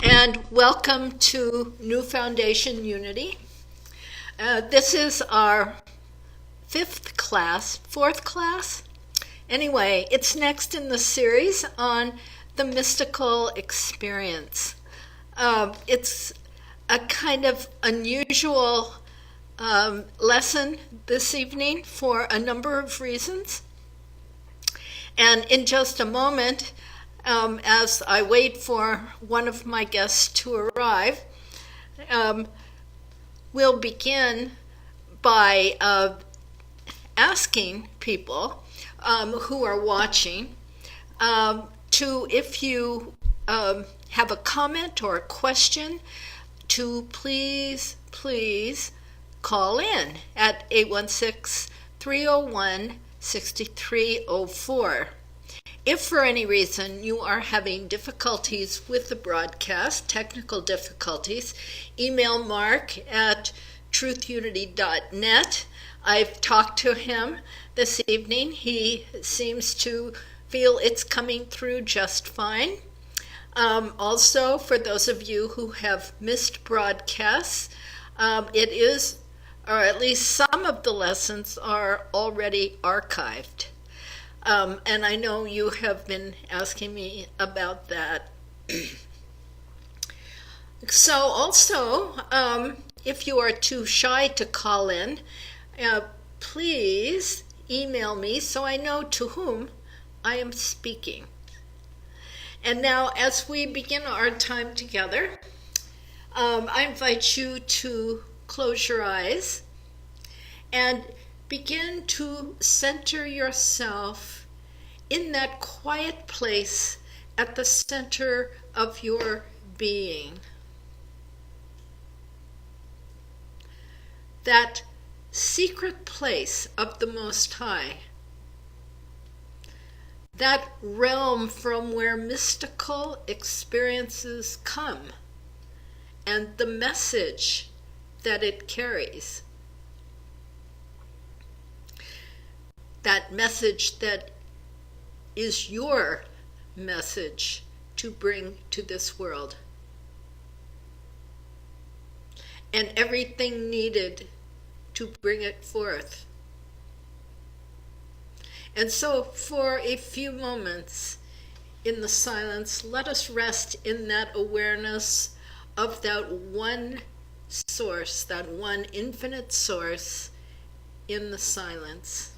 and welcome to New Foundation Unity. This is our fourth class. Anyway, it's next in the series on the mystical experience. It's a kind of unusual lesson this evening for a number of reasons. And in just a moment, as I wait for one of my guests to arrive, we'll begin by asking people who are watching if you have a comment or a question, to please call in at 816-301-6304. If for any reason you are having difficulties with the broadcast, technical difficulties, email Mark at truthunity.net. I've talked to him this evening. He seems to feel it's coming through just fine. Also, for those of you who have missed broadcasts, it is, or at least some of the lessons are already archived. And I know you have been asking me about that. So also, if you are too shy to call in, please email me so I know to whom I am speaking. And now, as we begin our time together, I invite you to close your eyes and begin to center yourself in that quiet place at the center of your being. That secret place of the Most High. That realm from where mystical experiences come and the message that it carries. That message that is your message to bring to this world. And everything needed to bring it forth. And so for a few moments in the silence, let us rest in that awareness of that one source, that one infinite source in the silence.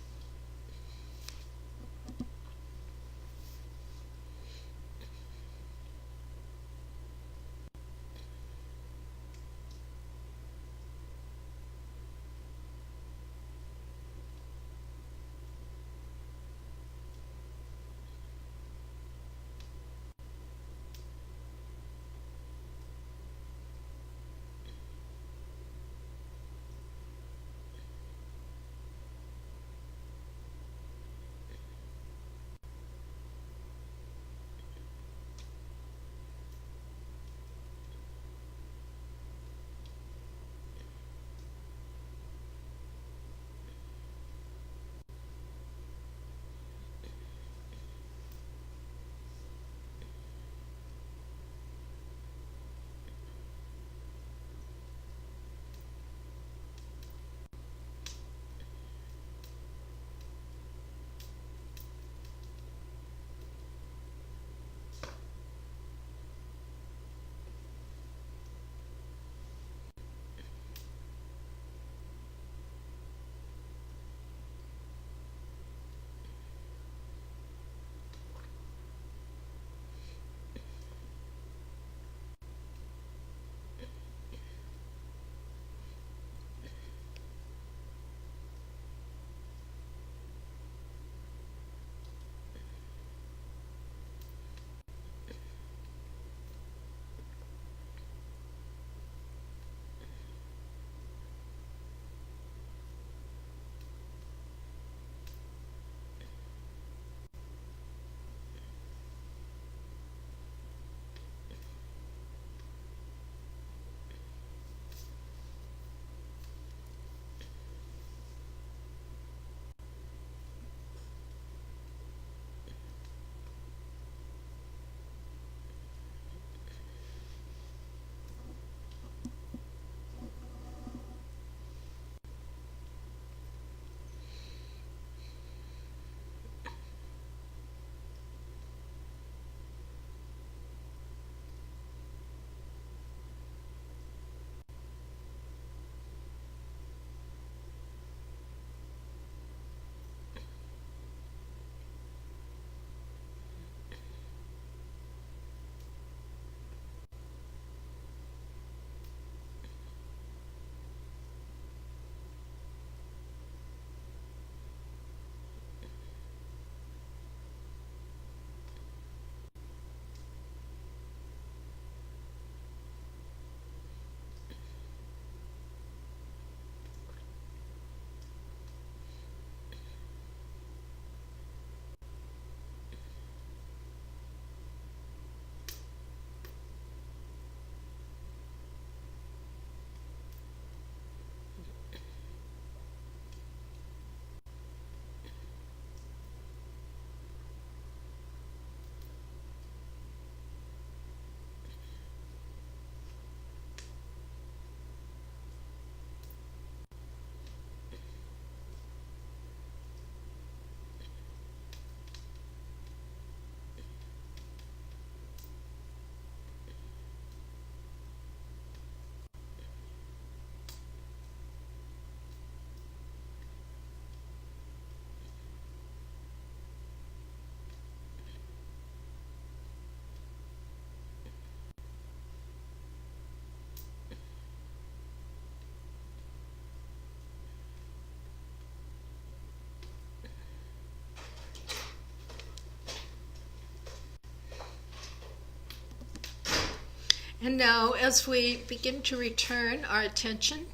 And now, as we begin to return our attention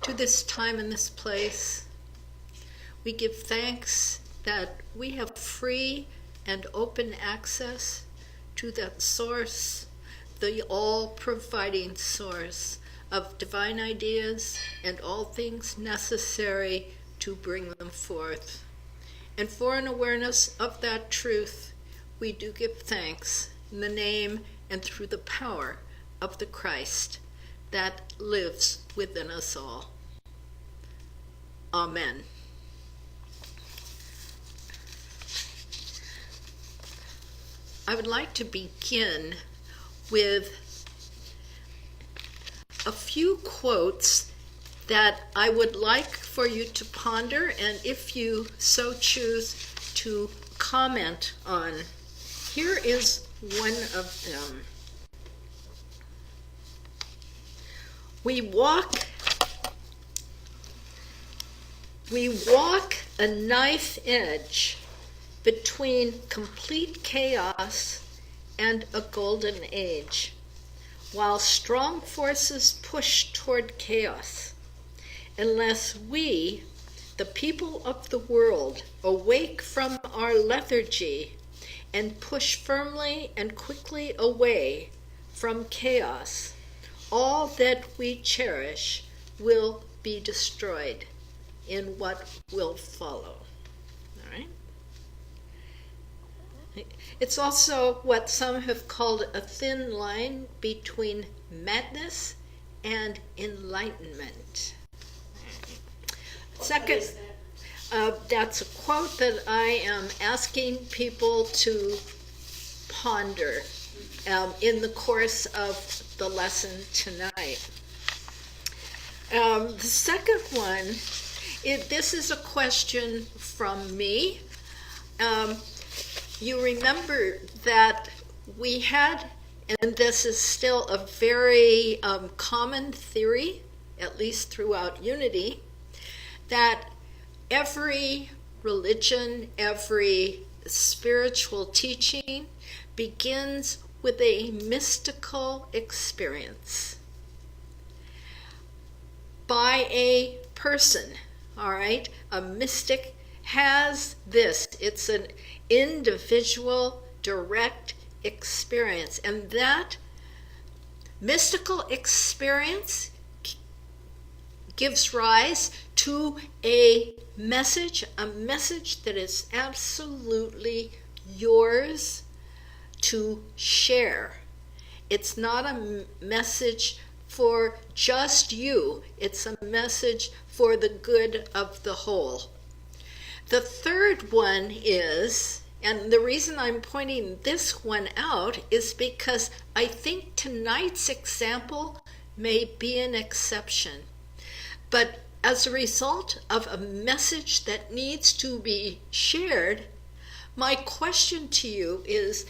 to this time and this place, we give thanks that we have free and open access to that source, the all-providing source of divine ideas and all things necessary to bring them forth. And for an awareness of that truth, we do give thanks in the name and through the power of the Christ that lives within us all. Amen. I would like to begin with a few quotes that I would like for you to ponder, and if you so choose, to comment on. Here is one of them. We walk a knife edge between complete chaos and a golden age, while strong forces push toward chaos. Unless we, the people of the world, awake from our lethargy and push firmly and quickly away from chaos, all that we cherish will be destroyed in what will follow. All right? It's also what some have called a thin line between madness and enlightenment. Second, that's a quote that I am asking people to ponder in the course of the lesson tonight. The second one, this is a question from me. You remember that we had, and this is still a very common theory, at least throughout Unity, that every religion, every spiritual teaching begins with a mystical experience by a person, all right? A mystic has this. It's an individual, direct experience. And that mystical experience gives rise to a message that is absolutely yours to share. It's not a message for just you. It's a message for the good of the whole. The third one is, and the reason I'm pointing this one out is because I think tonight's example may be an exception. But as a result of a message that needs to be shared, my question to you is,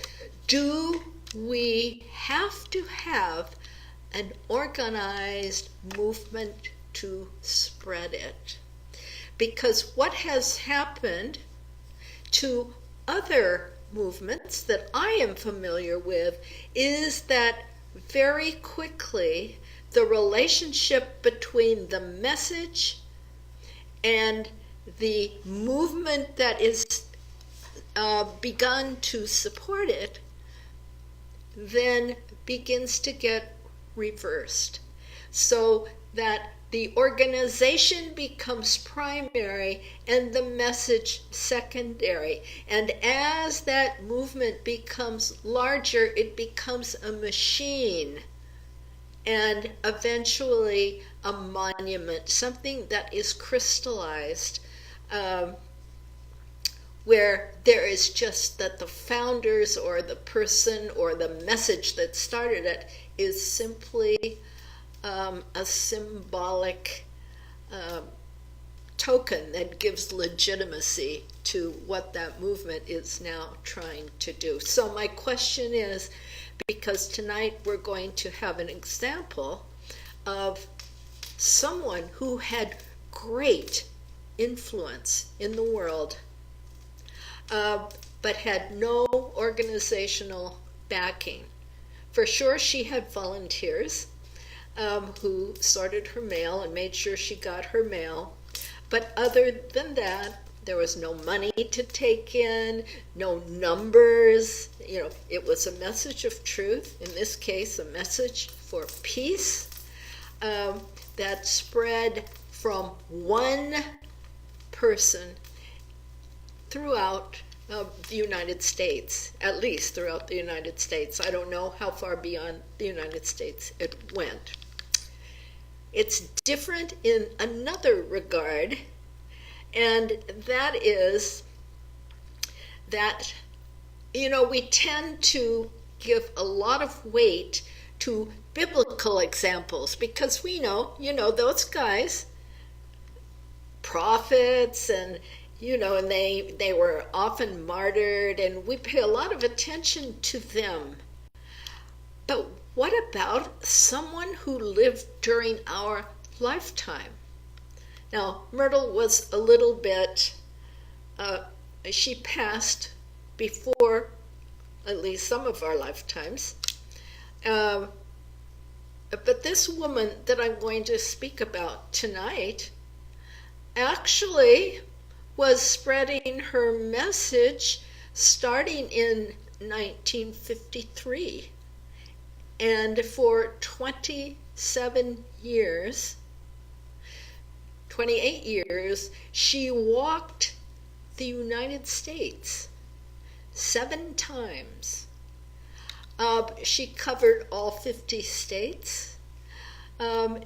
do we have to have an organized movement to spread it? Because what has happened to other movements that I am familiar with is that very quickly the relationship between the message and the movement that is begun to support it then begins to get reversed, so that the organization becomes primary and the message secondary. And as that movement becomes larger, it becomes a machine and eventually a monument, something that is crystallized, where there is just that the founders or the person or the message that started it is simply a symbolic token that gives legitimacy to what that movement is now trying to do. So my question is, because tonight we're going to have an example of someone who had great influence in the world, but had no organizational backing For sure, she had volunteers who sorted her mail and made sure she got her mail. But other than that, there was no money to take in, no numbers. It was a message of truth, in this case, a message for peace that spread from one person throughout the United States, at least throughout the United States. I don't know how far beyond the United States it went. It's different in another regard, and that is that, we tend to give a lot of weight to biblical examples because we know, those guys, prophets, and and they were often martyred, and we pay a lot of attention to them. But what about someone who lived during our lifetime? Now, Myrtle was a little bit, she passed before at least some of our lifetimes. But this woman that I'm going to speak about tonight actually was spreading her message starting in 1953. And for 28 years, she walked the United States 7 times. She covered all 50 states.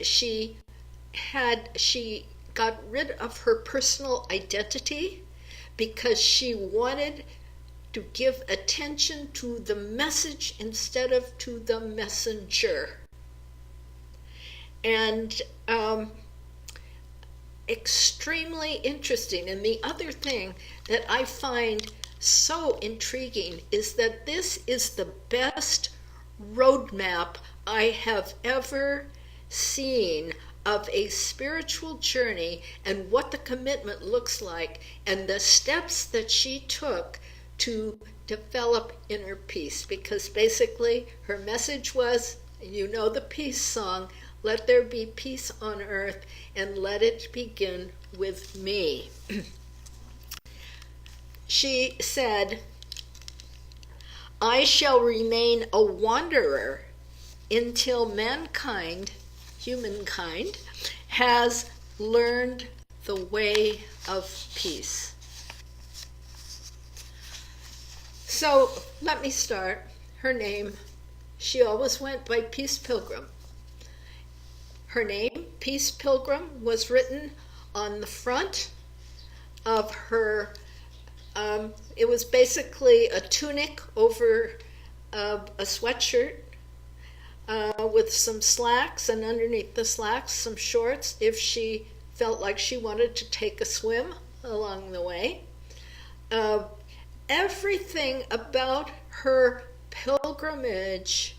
She got rid of her personal identity because she wanted to give attention to the message instead of to the messenger. And extremely interesting. And the other thing that I find so intriguing is that this is the best roadmap I have ever seen of a spiritual journey and what the commitment looks like and the steps that she took to develop inner peace. Because basically her message was, the peace song, let there be peace on earth and let it begin with me. She said, I shall remain a wanderer until humankind, has learned the way of peace. So let me start. Her name, she always went by Peace Pilgrim. Her name, Peace Pilgrim, was written on the front of her, it was basically a tunic over a sweatshirt with some slacks, and underneath the slacks some shorts if she felt like she wanted to take a swim along the way. Everything about her pilgrimage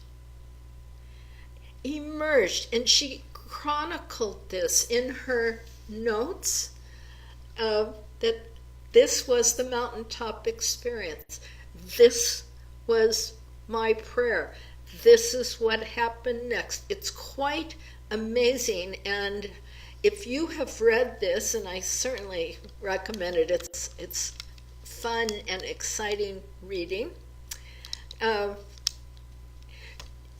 emerged, and she chronicled this in her notes, that this was the mountaintop experience. This was my prayer. This is what happened next. It's quite amazing, and if you have read this, and I certainly recommend it, it's fun and exciting reading.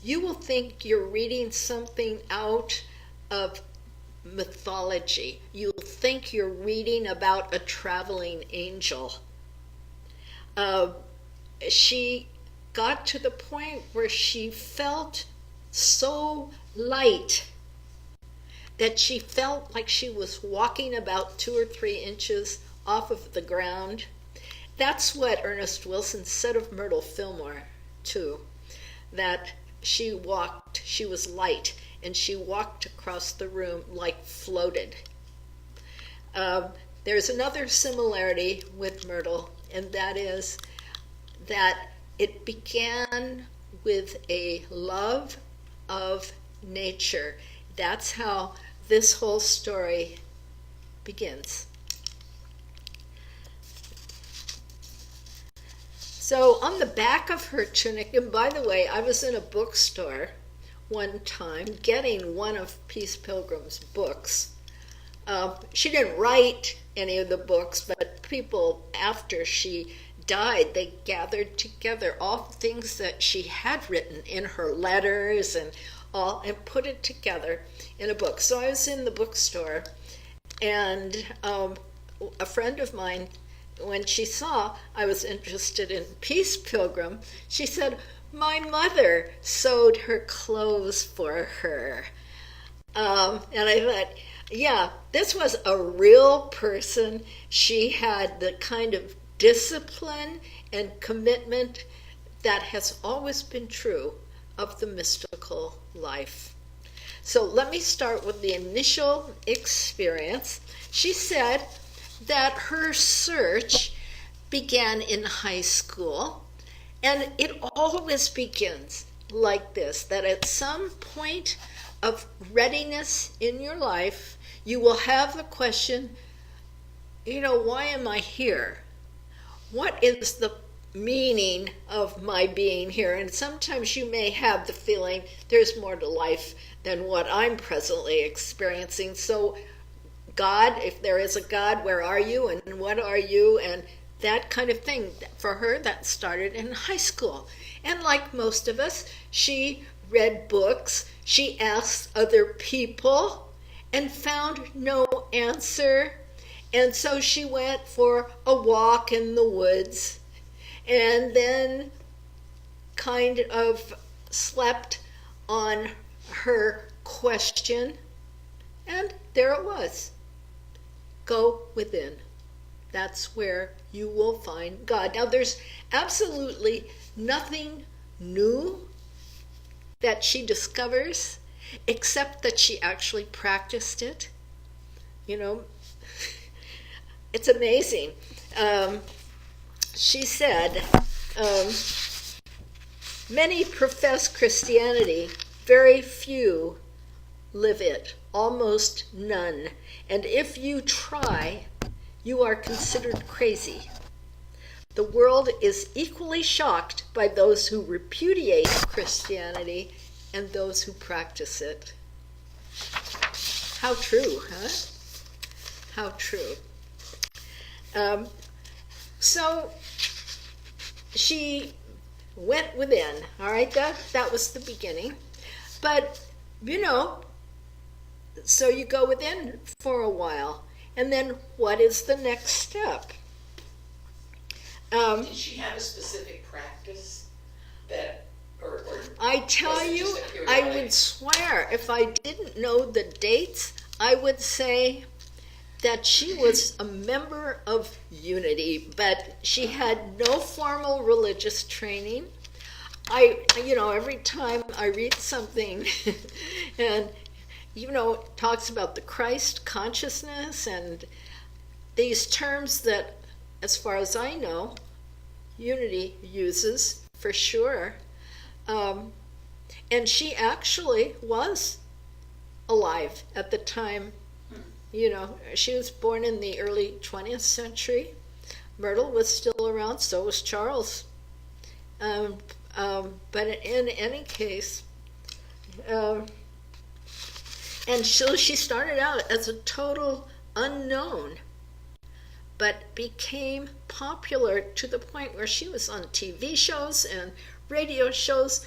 You will think you're reading something out of mythology. You'll think you're reading about a traveling angel. She got to the point where she felt so light that she felt like she was walking about 2 or 3 inches off of the ground. That's what Ernest Wilson said of Myrtle Fillmore, too, that she was light, and she walked across the room like floated. There's another similarity with Myrtle, and that is that it began with a love of nature. That's how this whole story begins. So on the back of her tunic, and by the way, I was in a bookstore one time getting one of Peace Pilgrim's books. She didn't write any of the books, but people, after she died, they gathered together all the things that she had written in her letters and all, and put it together in a book. So I was in the bookstore, and a friend of mine, when she saw I was interested in Peace Pilgrim, she said, "My mother sewed her clothes for her." And I thought, yeah, this was a real person. She had the kind of discipline and commitment that has always been true of the mystical life. So let me start with the initial experience. She said that her search began in high school, and it always begins like this, that at some point of readiness in your life, you will have the question, why am I here? What is the meaning of my being here? And sometimes you may have the feeling there's more to life than what I'm presently experiencing. So God, if there is a God, where are you and what are you? And that kind of thing. For her, that started in high school. And like most of us, she read books, she asked other people, and found no answer. And so she went for a walk in the woods, and then kind of slept on her question, and there it was. Go within. That's where you will find God. Now, there's absolutely nothing new that she discovers, except that she actually practiced it. It's amazing. She said, many profess Christianity, very few live it, almost none. And if you try, you are considered crazy. The world is equally shocked by those who repudiate Christianity and those who practice it. How true, huh? How true. So she went within, all right? That was the beginning. But, so you go within for a while. And then what is the next step? Did she have a specific practice that, or I tell you, I would swear, if I didn't know the dates, I would say that she was a member of Unity, but she had no formal religious training. Every time I read something and, it talks about the Christ consciousness and these terms that, as far as I know, Unity uses for sure. And she actually was alive at the time. She was born in the early 20th century. Myrtle was still around, so was Charles. But in any case, and so she started out as a total unknown, but became popular to the point where she was on TV shows and radio shows,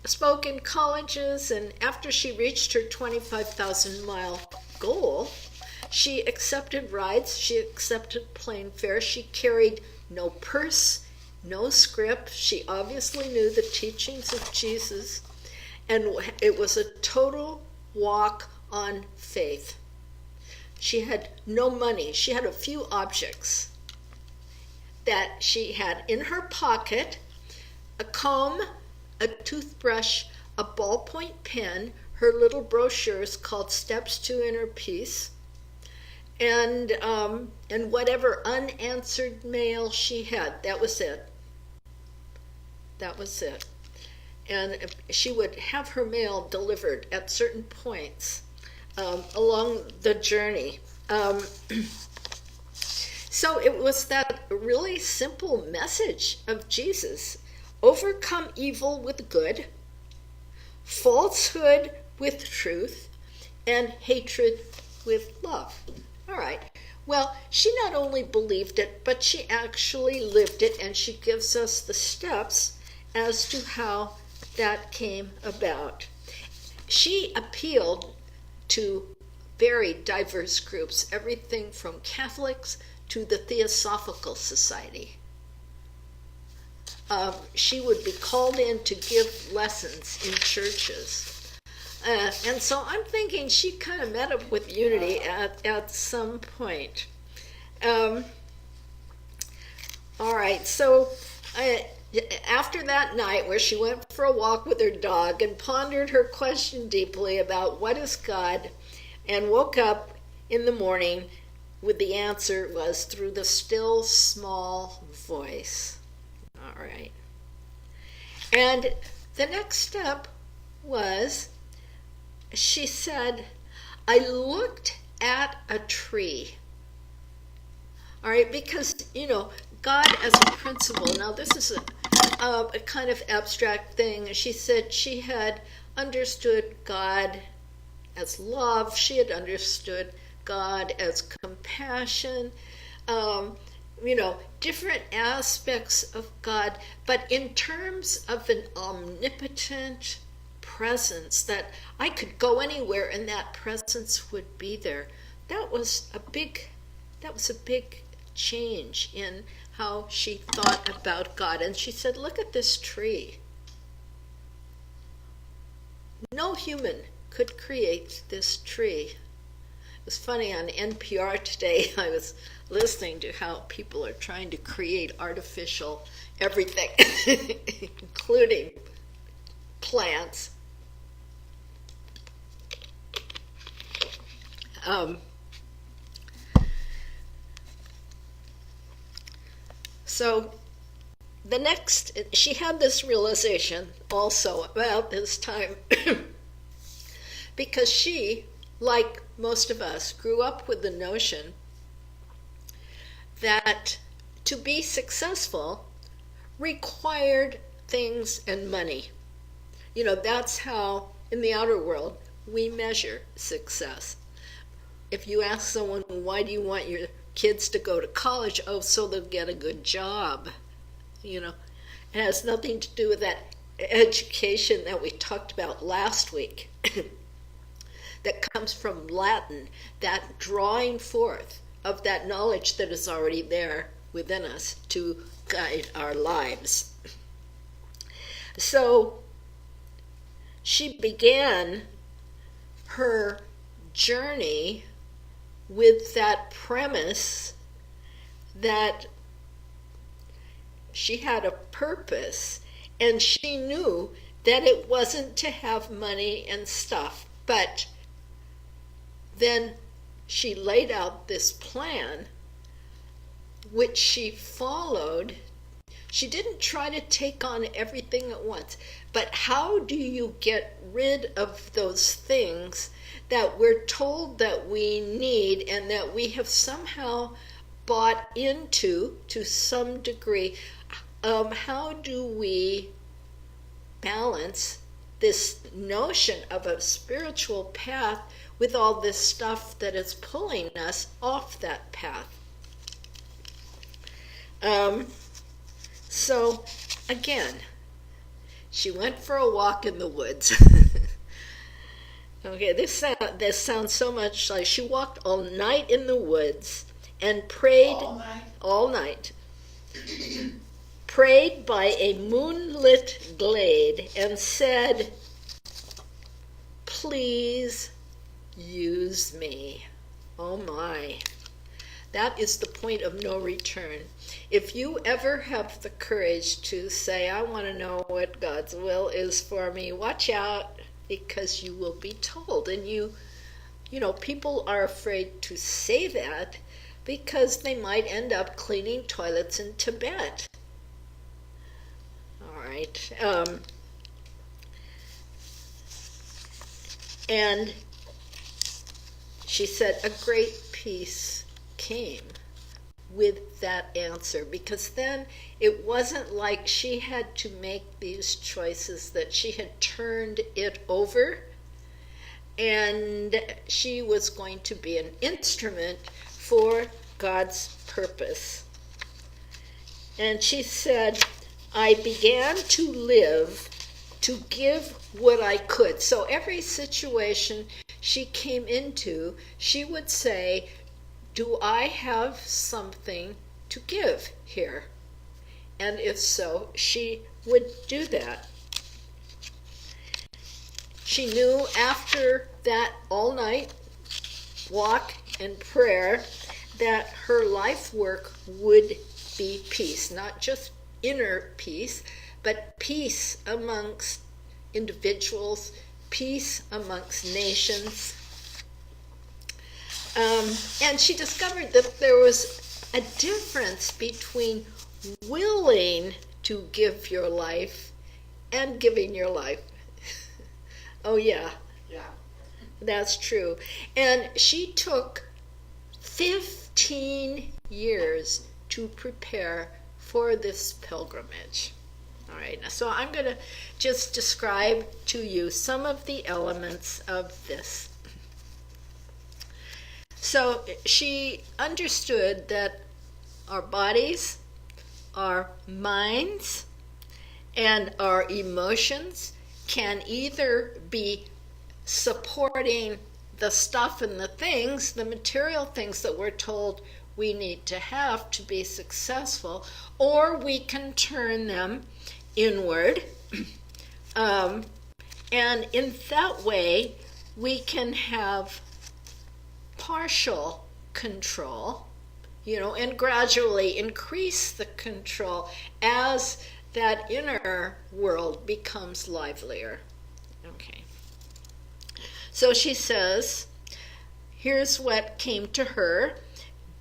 spoke in colleges, and after she reached her 25,000-mile goal, she accepted rides, she accepted plane fare, she carried no purse, no script. She obviously knew the teachings of Jesus, and it was a total walk on faith. She had no money. She had a few objects that she had in her pocket: a comb, a toothbrush, a ballpoint pen, her little brochures called Steps to Inner Peace, and whatever unanswered mail she had. That was it. That was it. And she would have her mail delivered at certain points along the journey. So it was that really simple message of Jesus: overcome evil with good, falsehood with truth, and hatred with love. All right. Well, she not only believed it, but she actually lived it, and she gives us the steps as to how that came about. She appealed to very diverse groups, everything from Catholics to the Theosophical Society. She would be called in to give lessons in churches. And so I'm thinking she kind of met up with Unity at some point. All right, so after that night where she went for a walk with her dog and pondered her question deeply about what is God, and woke up in the morning with the answer was through the still small voice. All right. And the next step was, she said, I looked at a tree. All right, because, God as a principle. Now, this is a kind of abstract thing. She said she had understood God as love. She had understood God as compassion. Different aspects of God, but in terms of an omnipotent presence that I could go anywhere and that presence would be there. That was a big change in how she thought about God. And she said, look at this tree. No human could create this tree. It was funny, on NPR today, I was listening to how people are trying to create artificial everything, including plants. So she had this realization also about this time because she, like most of us, grew up with the notion that to be successful required things and money. That's how, in the outer world, we measure success. If you ask someone, why do you want your kids to go to college? Oh, so they'll get a good job. It has nothing to do with that education that we talked about last week that comes from Latin, that drawing forth of that knowledge that is already there within us to guide our lives. So she began her journey with that premise that she had a purpose, and she knew that it wasn't to have money and stuff, but then she laid out this plan which she followed. She didn't try to take on everything at once, but how do you get rid of those things that we're told that we need and that we have somehow bought into to some degree? How do we balance this notion of a spiritual path with all this stuff that is pulling us off that path? So again, she went for a walk in the woods. Okay, this sounds so much like she walked all night in the woods and prayed all night. Prayed by a moonlit glade and said, please use me. Oh my. That is the point of no return. If you ever have the courage to say, I want to know what God's will is for me, watch out, because you will be told. And people are afraid to say that because they might end up cleaning toilets in Tibet. All right. And she said, a great peace came with that answer, because then it wasn't like she had to make these choices, that she had turned it over and she was going to be an instrument for God's purpose. And she said, I began to live to give what I could. So every situation she came into, she would say, do I have something to give here? And if so, she would do that. She knew after that all-night walk and prayer that her life work would be peace, not just inner peace, but peace amongst individuals, peace amongst nations. And she discovered that there was a difference between willing to give your life and giving your life. Oh, yeah. Yeah. That's true. And she took 15 years to prepare for this pilgrimage. All right, so I'm going to just describe to you some of the elements of this. So she understood that our bodies, our minds, and our emotions can either be supporting the stuff and the things, the material things that we're told we need to have to be successful, or we can turn them inward. And in that way, we can have partial control, and gradually increase the control as that inner world becomes livelier. Okay. So she says, here's what came to her: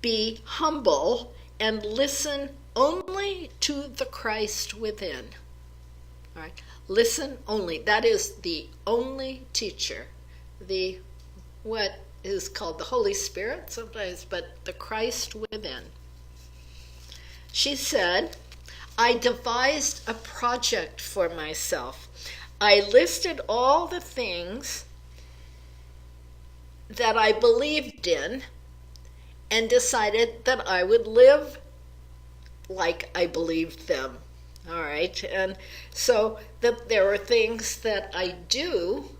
be humble and listen only to the Christ within. All right. Listen only. That is the only teacher. What is called the Holy Spirit sometimes, but the Christ within. She said, I devised a project for myself. I listed all the things that I believed in and decided that I would live like I believed them. All right. And so that there are things that I do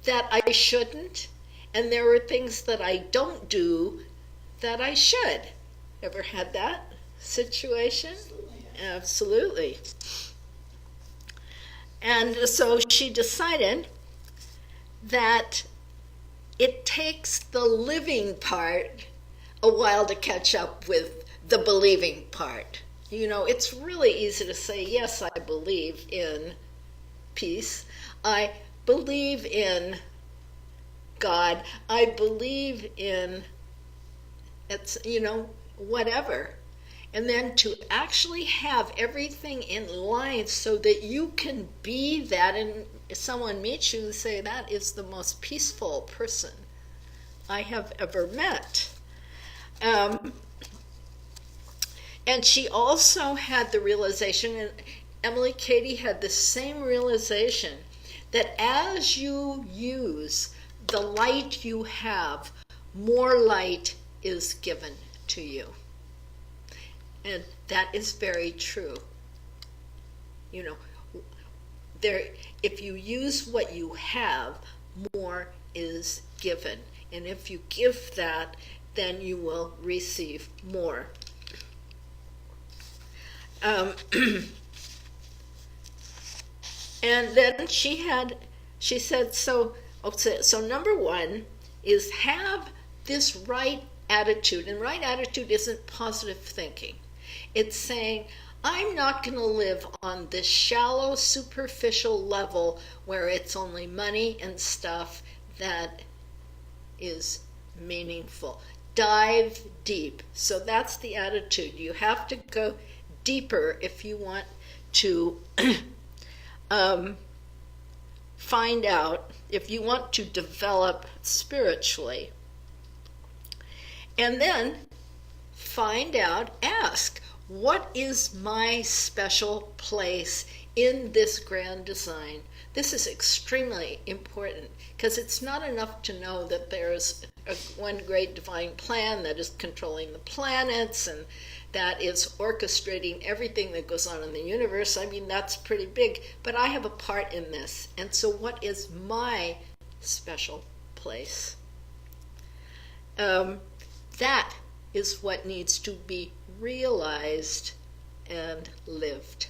that I shouldn't, and there are things that I don't do that I should. Ever had that situation? Absolutely. And so she decided that it takes the living part a while to catch up with the believing part. It's really easy to say, yes, I believe in peace. I believe in God. I believe in, whatever. And then to actually have everything in line so that you can be that, and someone meets you and say, that is the most peaceful person I have ever met. And she also had the realization, and Emily Cady had the same realization, that as you use the light you have, more light is given to you. And that is very true. If you use what you have, more is given. And if you give that, then you will receive more. And then she said, so number one is have this right attitude. And right attitude isn't positive thinking. It's saying, I'm not going to live on this shallow, superficial level where it's only money and stuff that is meaningful. Dive deep. So that's the attitude. You have to go deeper if you want to find out, if you want to develop spiritually. And then find out, ask, what is my special place in this grand design? This is extremely important because it's not enough to know that there's one great divine plan that is controlling the planets and that is orchestrating everything that goes on in the universe. I mean, that's pretty big, but I have a part in this. And so what is my special place? That is what needs to be realized and lived.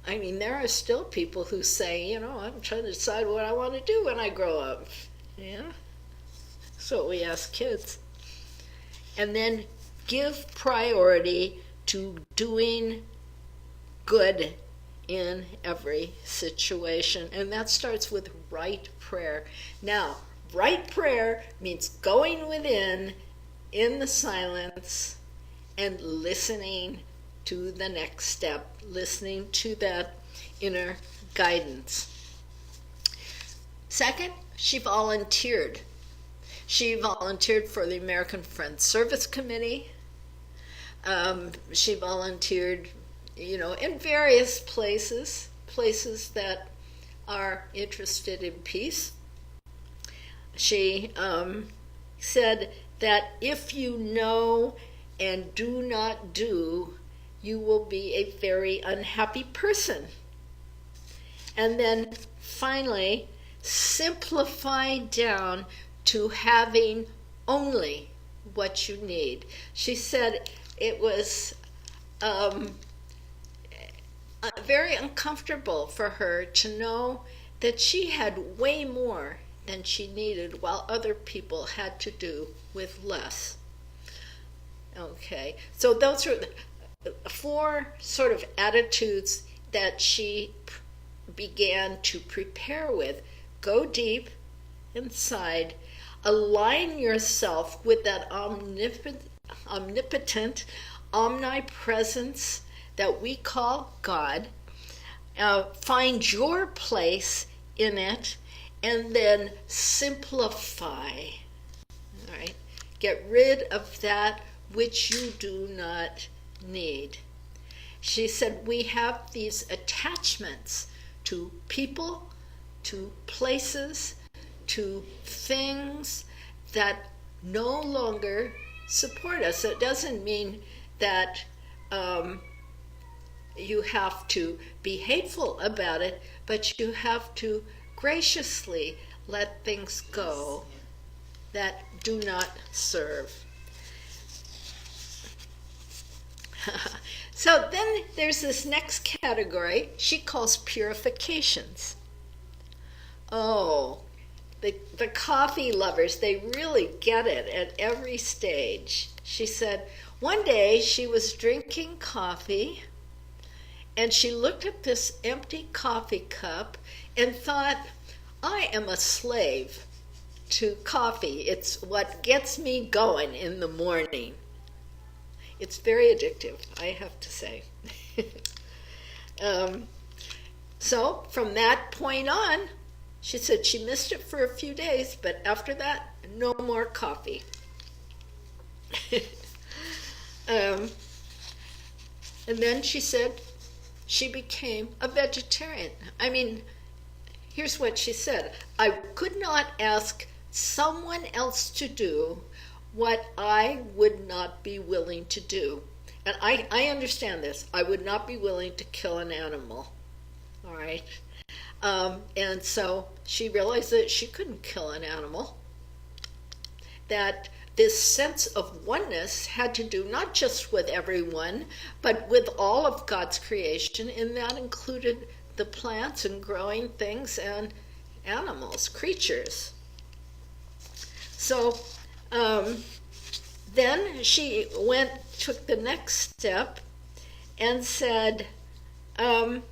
I mean, there are still people who say, I'm trying to decide what I want to do when I grow up. Yeah? That's what we ask kids. And then give priority to doing good in every situation. And that starts with right prayer. Now, right prayer means going within in the silence and listening to the next step, listening to that inner guidance. Second, she volunteered. She volunteered for the American Friends Service Committee. She volunteered, in various places that are interested in peace. She said that if you know and do not do, you will be a very unhappy person. And then finally, simplify down to having only what you need. She said it was very uncomfortable for her to know that she had way more than she needed while other people had to do with less. Okay, so those are four sort of attitudes that she began to prepare with. Go deep inside, align yourself with that omnipotent omnipresence that we call God, find your place in it, and then simplify. All right, get rid of that which you do not need. She said we have these attachments to people, to places, to things that no longer support us. It doesn't mean that you have to be hateful about it, but you have to graciously let things go that do not serve. So then there's this next category she calls purifications. Oh, the coffee lovers, they really get it at every stage. She said one day she was drinking coffee and she looked at this empty coffee cup and thought, I am a slave to coffee. It's what gets me going in the morning. It's very addictive, I have to say. So from that point on, she said she missed it for a few days, but after that, no more coffee. And then she said she became a vegetarian. I mean, here's what she said. I could not ask someone else to do what I would not be willing to do. And I understand this. I would not be willing to kill an animal. All right. And so she realized that she couldn't kill an animal. That this sense of oneness had to do not just with everyone, but with all of God's creation, and that included the plants and growing things and animals, creatures. So then she took the next step and said, the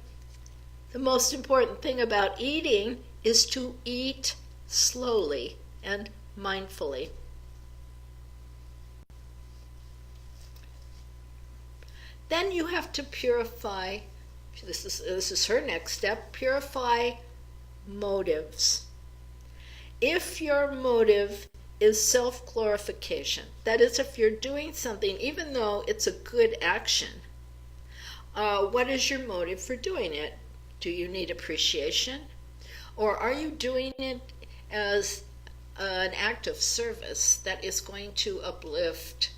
most important thing about eating is to eat slowly and mindfully. Then you have to purify, this is her next step, purify motives. If your motive is self-glorification. That is, if you're doing something, even though it's a good action, what is your motive for doing it? Do you need appreciation? Or are you doing it as an act of service that is going to uplift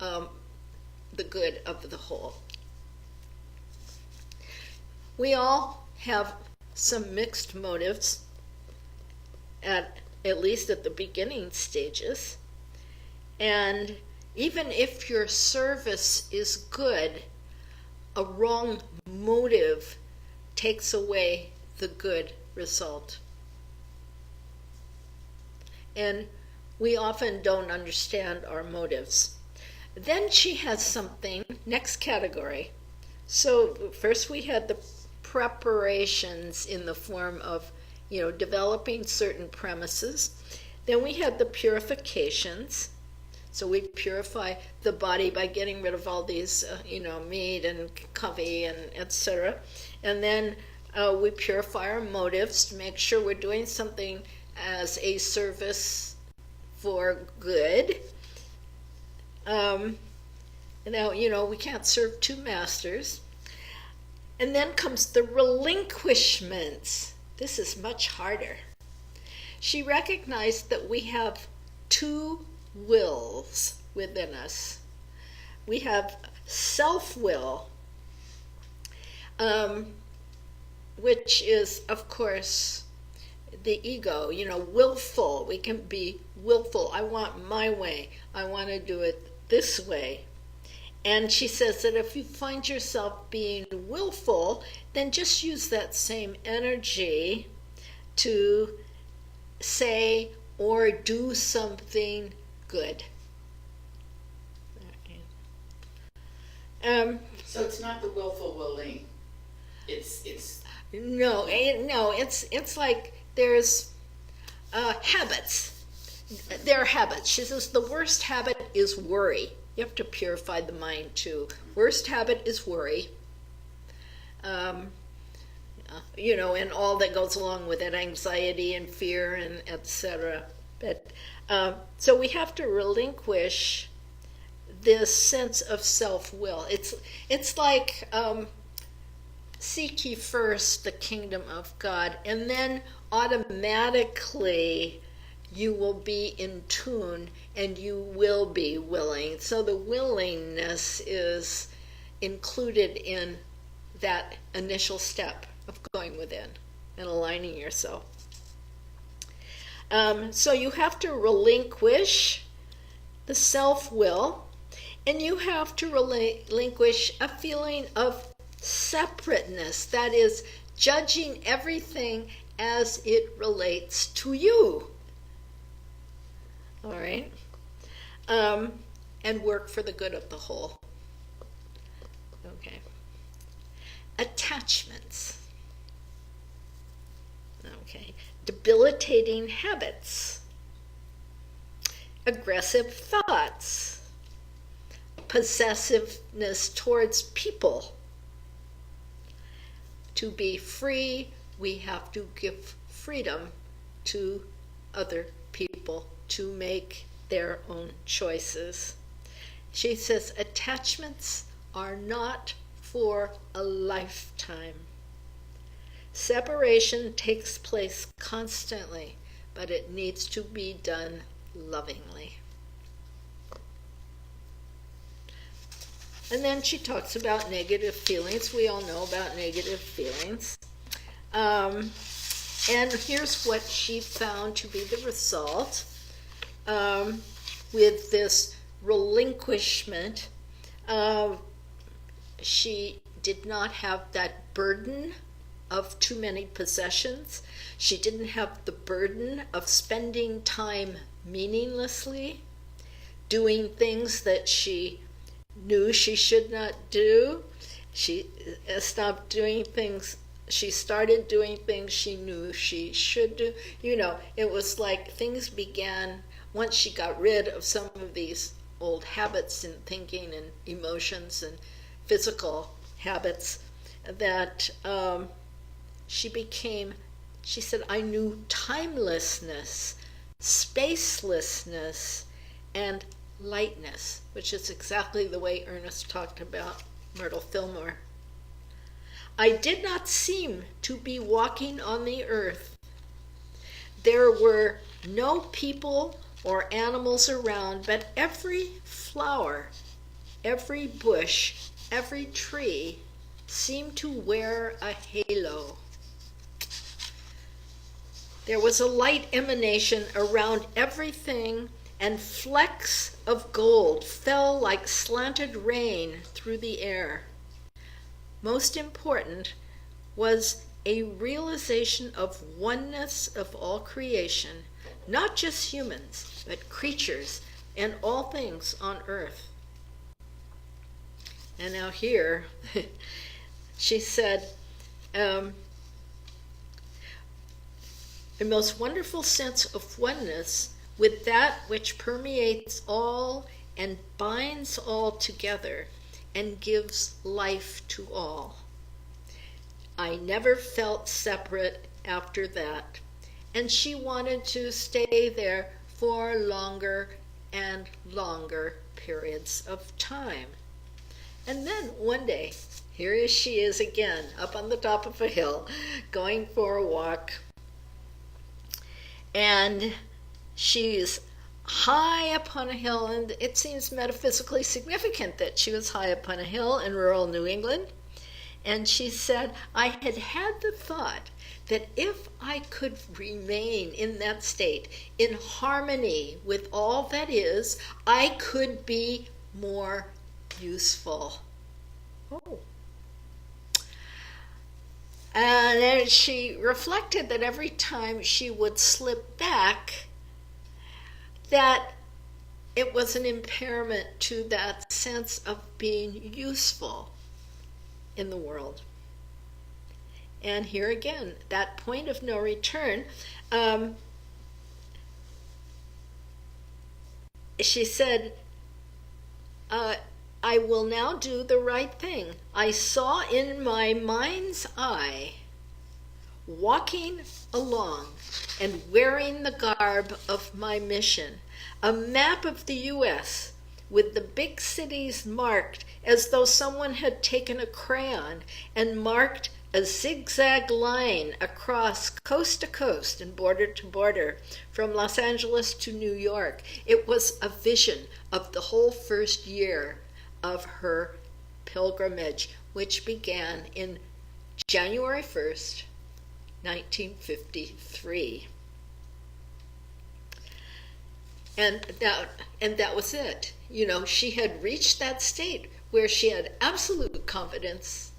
the good of the whole? We all have some mixed motives, at least at the beginning stages. And even if your service is good, a wrong motive takes away the good result. And we often don't understand our motives. Then she has something, next category. So first we had the preparations in the form of, developing certain premises. Then we had the purifications. So we purify the body by getting rid of all these, meat and coffee and etc. And then we purify our motives to make sure we're doing something as a service for good. Now, we can't serve two masters. And then comes the relinquishments. This is much harder. She recognized that we have two wills within us. We have self-will, which is, of course, the ego, willful. We can be willful. I want my way. I want to do it this way. And she says that if you find yourself being willful, then just use that same energy to say or do something good. So it's not the willful willing. It's no. It's like there's habits. There are habits. She says the worst habit is worry. You have to purify the mind too. Worst habit is worry. And all that goes along with it, anxiety and fear and etc. But so we have to relinquish this sense of self-will. It's like seek ye first the kingdom of God, and then automatically you will be in tune and you will be willing. So the willingness is included in that initial step of going within and aligning yourself. So you have to relinquish the self-will, and you have to relinquish a feeling of separateness, that is, judging everything as it relates to you. All right? And work for the good of the whole. Okay. Attachments. Okay. Debilitating habits. Aggressive thoughts. Possessiveness towards people. To be free, we have to give freedom to other people to make their own choices. She says attachments are not for a lifetime. Separation takes place constantly, but it needs to be done lovingly. And then she talks about negative feelings. We all know about negative feelings. And here's what she found to be the result with this relinquishment. She did not have that burden of too many possessions. She didn't have the burden of spending time meaninglessly, doing things that she knew she should not do. She stopped doing things. She started doing things she knew she should do. It was like things began, once she got rid of some of these old habits and thinking and emotions and physical habits, that she said, I knew timelessness. spacelessness, and lightness, which is exactly the way Ernest talked about Myrtle Fillmore. I did not seem to be walking on the earth. There were no people or animals around, but every flower, every bush, every tree seemed to wear a halo. There was a light emanation around everything, and flecks of gold fell like slanted rain through the air. Most important was a realization of oneness of all creation, not just humans, but creatures and all things on earth. And now here, she said, a most wonderful sense of oneness with that which permeates all and binds all together and gives life to all. I never felt separate after that, and she wanted to stay there for longer and longer periods of time. And then one day, here she is again, up on the top of a hill, going for a walk. And she's high up on a hill, and it seems metaphysically significant that she was high up on a hill in rural New England. And she said, I had had the thought that if I could remain in that state, in harmony with all that is, I could be more useful. Oh. And then she reflected that every time she would slip back, that it was an impairment to that sense of being useful in the world. And here again, that point of no return, she said, I will now do the right thing. I saw in my mind's eye, walking along and wearing the garb of my mission, a map of the U.S. with the big cities marked as though someone had taken a crayon and marked a zigzag line across coast to coast and border to border from Los Angeles to New York. It was a vision of the whole first year of her pilgrimage, which began in January 1st, 1953. And that was it. You know, she had reached that state where she had absolute confidence,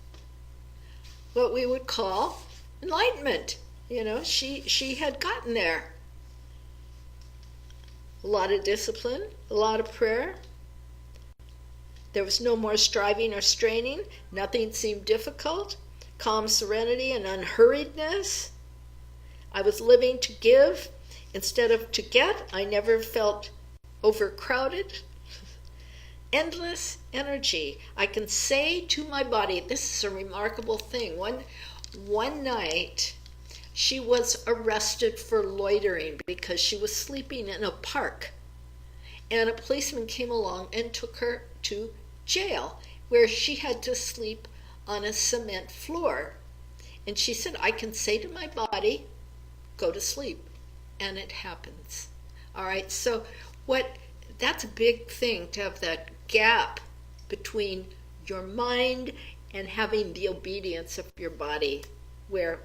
what we would call enlightenment. You know, she had gotten there. A lot of discipline, a lot of prayer. There was no more striving or straining. Nothing seemed difficult. Calm serenity and unhurriedness. I was living to give instead of to get. I never felt overcrowded. Endless energy. I can say to my body, this is a remarkable thing. One night, she was arrested for loitering because she was sleeping in a park. And a policeman came along and took her to jail, where she had to sleep on a cement floor. And she said, I can say to my body, go to sleep. And it happens. All right, so that's a big thing, to have that gap between your mind and having the obedience of your body, where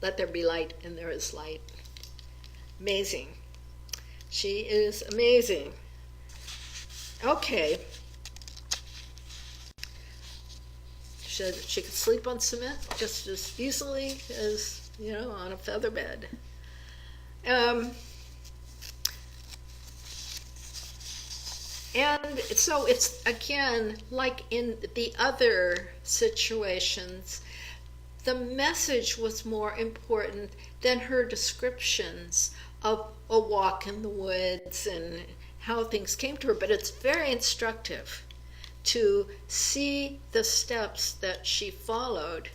let there be light and there is light. Amazing. She is amazing. Okay. She could sleep on cement just as easily as, on a feather bed. And so it's, again, like in the other situations, the message was more important than her descriptions of a walk in the woods and how things came to her. But it's very instructive to see the steps that she followed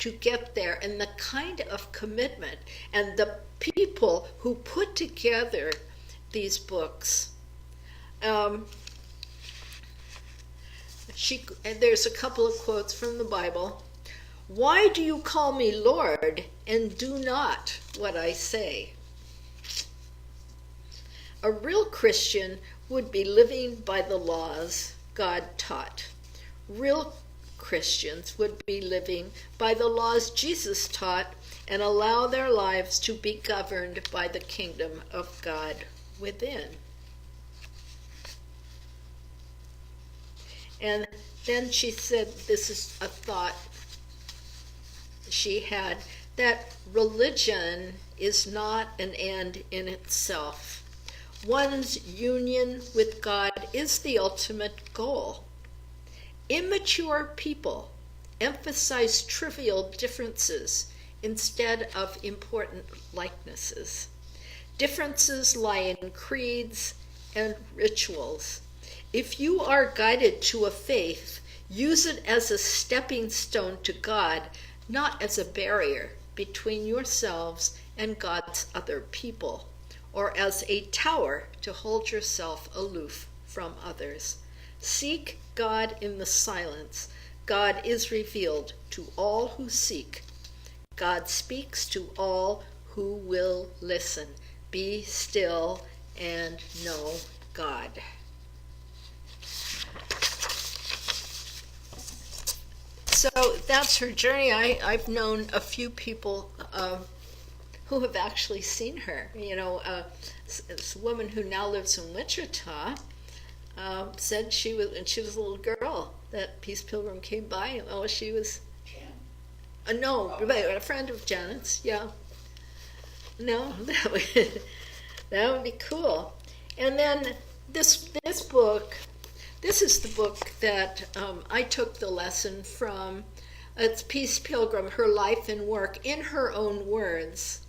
to get there, and the kind of commitment, and the people who put together these books. And there's a couple of quotes from the Bible. "Why do you call me Lord and do not what I say?" A real Christian would be living by the laws God taught. Real Christians would be living by the laws Jesus taught and allow their lives to be governed by the kingdom of God within. And then she said, this is a thought she had, that religion is not an end in itself. One's union with God is the ultimate goal. Immature people emphasize trivial differences instead of important likenesses. Differences lie in creeds and rituals. If you are guided to a faith, use it as a stepping stone to God, not as a barrier between yourselves and God's other people, or as a tower to hold yourself aloof from others. Seek God in the silence. God is revealed to all who seek. God speaks to all who will listen. Be still and know God. So that's her journey. I've known a few people who have actually seen her. This woman who now lives in Wichita said she was a little girl that Peace Pilgrim came by. Oh, she was no, a friend of Janet's. Yeah, no, that would be cool. And then this book. This is the book that I took the lesson from. It's Peace Pilgrim, Her Life and Work, in her own words.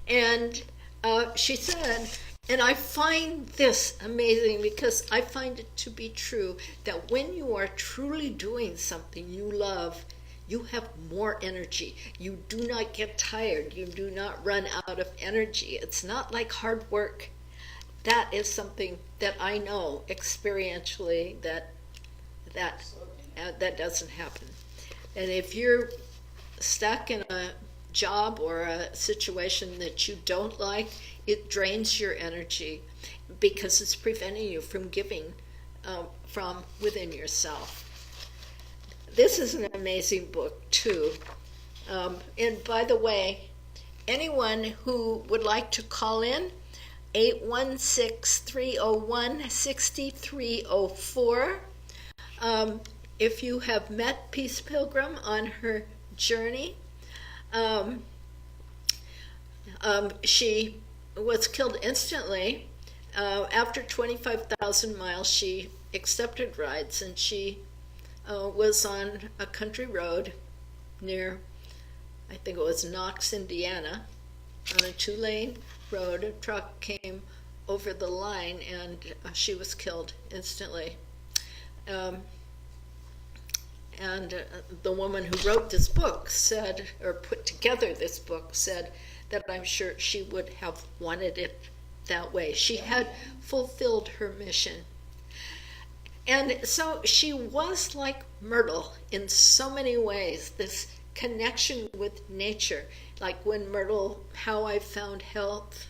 And she said, and I find this amazing because I find it to be true, that when you are truly doing something you love, you have more energy. You do not get tired. You do not run out of energy. It's not like hard work. That is something that I know experientially that doesn't happen. And if you're stuck in a job or a situation that you don't like, it drains your energy because it's preventing you from giving from within yourself. This is an amazing book too. And by the way, anyone who would like to call in, 816-301-6304. If you have met Peace Pilgrim on her journey, she was killed instantly. After 25,000 miles, she accepted rides, and she was on a country road near, I think it was Knox, Indiana, on a 2-lane road. A truck came over the line, and she was killed instantly. And the woman who wrote this book said, or put together this book, said that I'm sure she would have wanted it that way. She had fulfilled her mission. And so she was like Myrtle in so many ways, this connection with nature. Like when Myrtle, How I Found Health,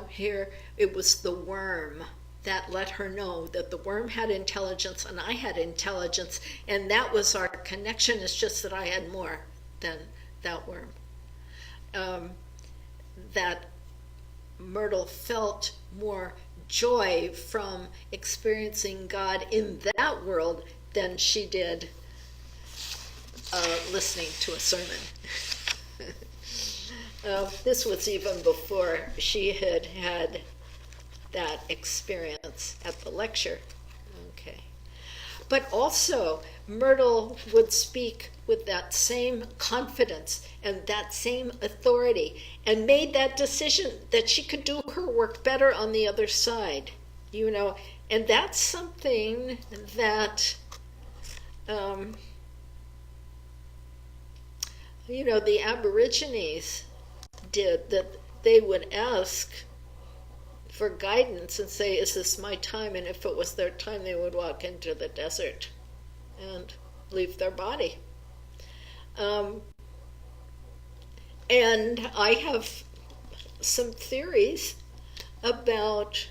here it was the worm that let her know that the worm had intelligence and I had intelligence, and that was our connection. It's just that I had more than that worm. That Myrtle felt more joy from experiencing God in that world than she did listening to a sermon. This was even before she had had that experience at the lecture. Okay. But also, Myrtle would speak with that same confidence and that same authority, and made that decision that she could do her work better on the other side, and that's something that the Aborigines did, that they would ask for guidance and say, is this my time? And if it was their time, they would walk into the desert and leave their body. And I have some theories about,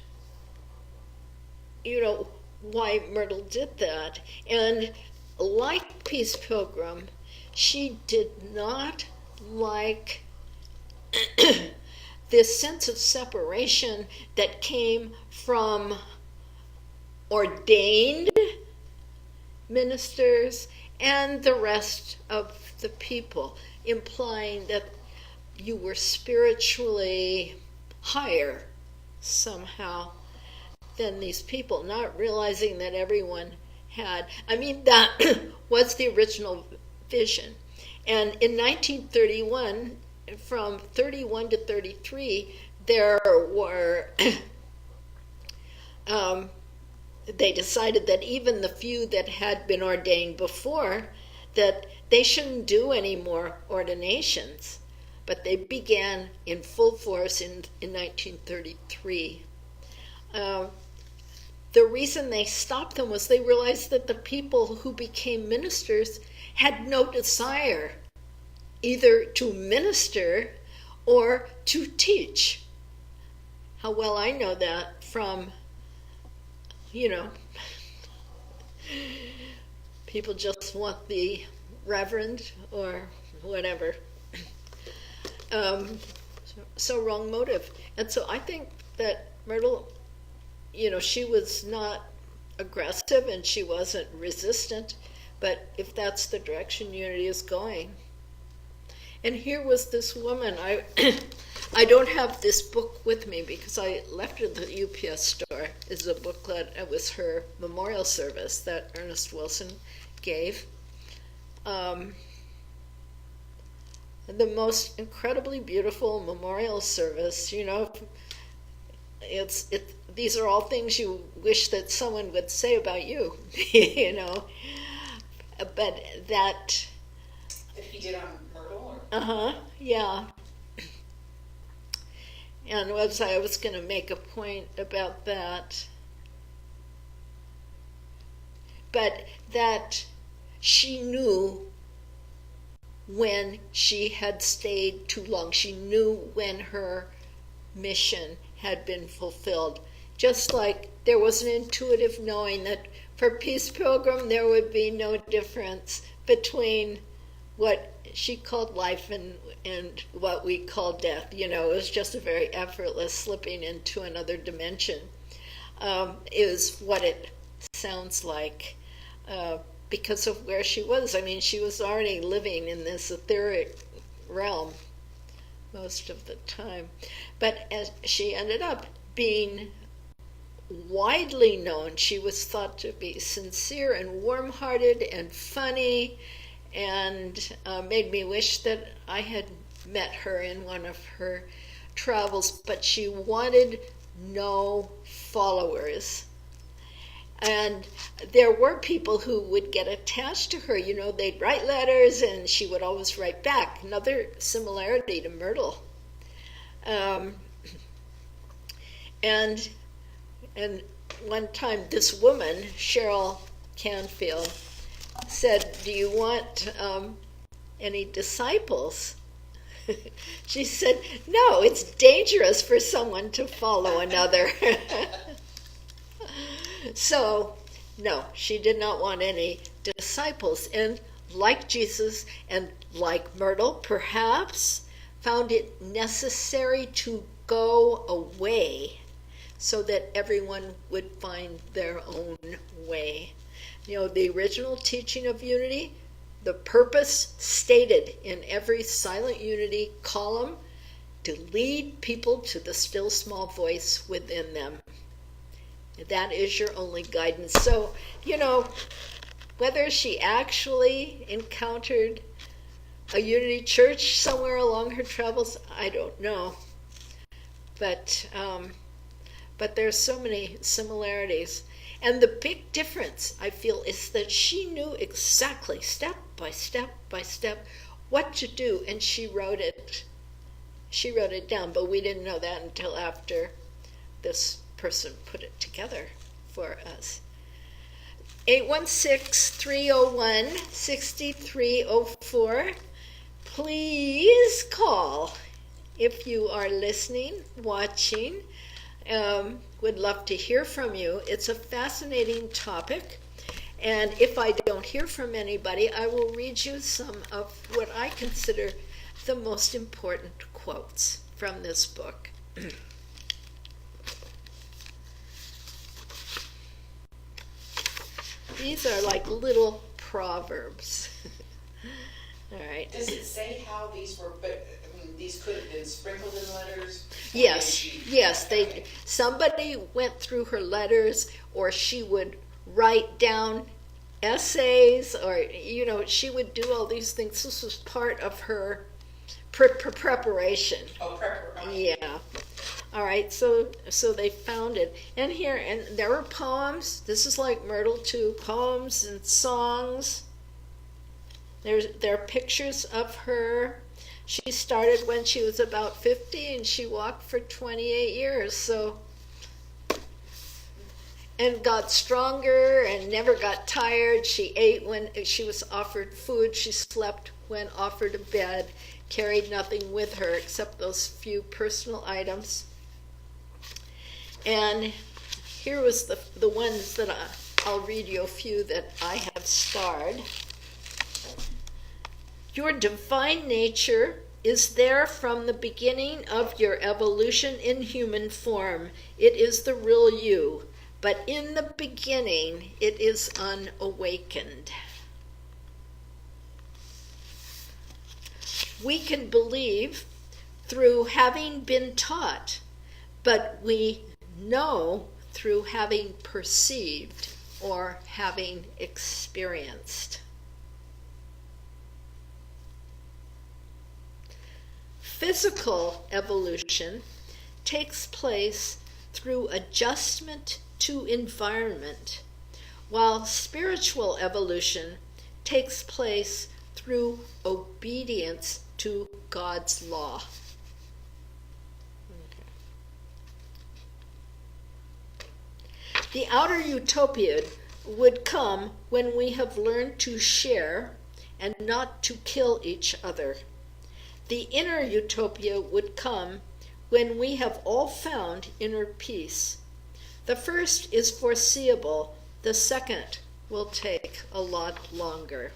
why Myrtle did that. And like Peace Pilgrim, she did not like this sense of separation that came from ordained ministers and the rest of the people, implying that you were spiritually higher somehow than these people, not realizing that everyone had. That was the original vision. And in 1931, from 31 to 33, there were, they decided that even the few that had been ordained before, that they shouldn't do any more ordinations. But they began in full force in 1933. The reason they stopped them was they realized that the people who became ministers had no desire either to minister or to teach. How well I know that from, people just want the reverend or whatever. So wrong motive. And so I think that Myrtle, she was not aggressive and she wasn't resistant, but if that's the direction unity is going. And here was this woman. I don't have this book with me because I left it at the UPS store. It's a booklet. It was her memorial service that Ernest Wilson gave. The most incredibly beautiful memorial service. These are all things you wish that someone would say about you, But that. That he did on Myrtle? Or? Yeah. And I was going to make a point about that. But that she knew when she had stayed too long. She knew when her mission had been fulfilled. Just like there was an intuitive knowing that for Peace Pilgrim there would be no difference between what she called life and what we call death. It was just a very effortless slipping into another dimension, is what it sounds like. Because of where she was. She was already living in this etheric realm most of the time. But as she ended up being widely known, she was thought to be sincere and warm-hearted and funny, and made me wish that I had met her in one of her travels. But she wanted no followers. And there were people who would get attached to her. They'd write letters and she would always write back. Another similarity to Myrtle. And one time this woman, Cheryl Canfield, said, do you want any disciples? She said, no, it's dangerous for someone to follow another. So, no, she did not want any disciples. And like Jesus and like Myrtle, perhaps, found it necessary to go away so that everyone would find their own way. The original teaching of unity, the purpose stated in every Silent Unity column, to lead people to the still small voice within them. That is your only guidance. So, whether she actually encountered a unity church somewhere along her travels, I don't know. But there's so many similarities. And the big difference, I feel, is that she knew exactly, step by step by step, what to do, and she wrote it. She wrote it down, but we didn't know that until after this person put it together for us. 816-301-6304. Please call if you are listening, watching. Would love to hear from you. It's a fascinating topic. And if I don't hear from anybody, I will read you some of what I consider the most important quotes from this book. These are like little proverbs. All right. Does it say how these were, but I mean, these could have been sprinkled in letters? Yes, they. Somebody went through her letters, or she would write down essays, or she would do all these things. This was part of her preparation. Oh, preparation. Yeah. All right, so they found it, and there were poems. This is like Myrtle too, poems and songs. There are pictures of her. She started when she was about 50, and she walked for 28 years. And got stronger and never got tired. She ate when she was offered food. She slept when offered a bed. Carried nothing with her except those few personal items. And here was the ones that I'll read you a few that I have starred. Your divine nature is there from the beginning of your evolution in human form. It is the real you, but in the beginning it is unawakened. We can believe through having been taught, but we know through having perceived or having experienced. Physical evolution takes place through adjustment to environment, while spiritual evolution takes place through obedience to God's law. The outer utopia would come when we have learned to share and not to kill each other. The inner utopia would come when we have all found inner peace. The first is foreseeable, the second will take a lot longer.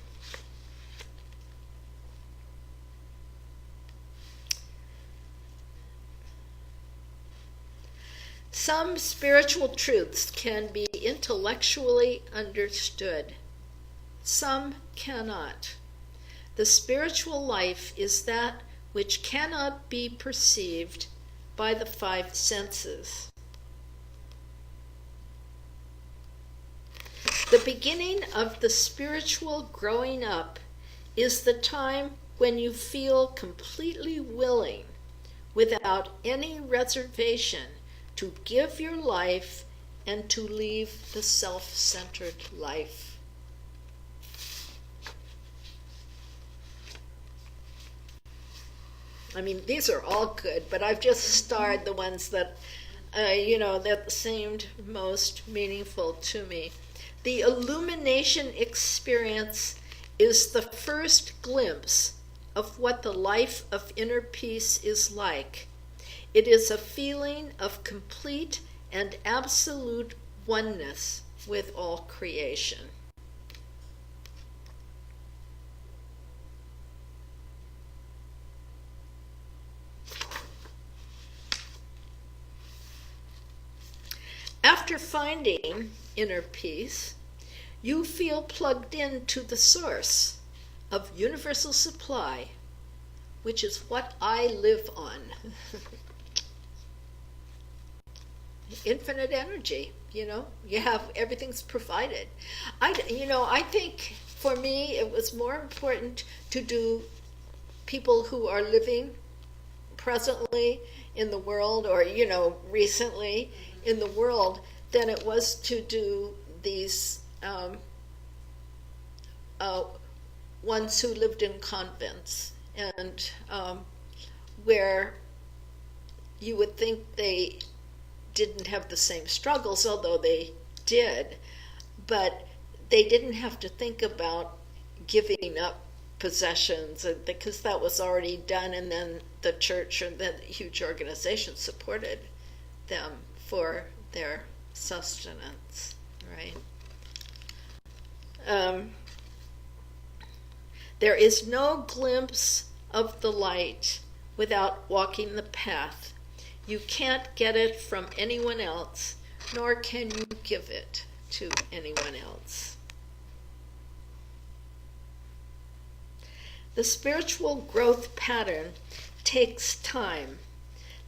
Some spiritual truths can be intellectually understood. Some cannot. The spiritual life is that which cannot be perceived by the five senses. The beginning of the spiritual growing up is the time when you feel completely willing, without any reservation, to give your life and to leave the self-centered life. I mean, these are all good, but I've just starred the ones that, that seemed most meaningful to me. The illumination experience is the first glimpse of what the life of inner peace is like. It is a feeling of complete and absolute oneness with all creation. After finding inner peace, you feel plugged into the source of universal supply, which is what I live on. Infinite energy, you have, everything's provided. I think for me it was more important to do people who are living presently in the world, or recently in the world, than it was to do these ones who lived in convents, and where you would think they didn't have the same struggles, although they did, but they didn't have to think about giving up possessions because that was already done, and then the church or the huge organization supported them for their sustenance, right? There is no glimpse of the light without walking the path. You can't get it from anyone else, nor can you give it to anyone else. The spiritual growth pattern takes time,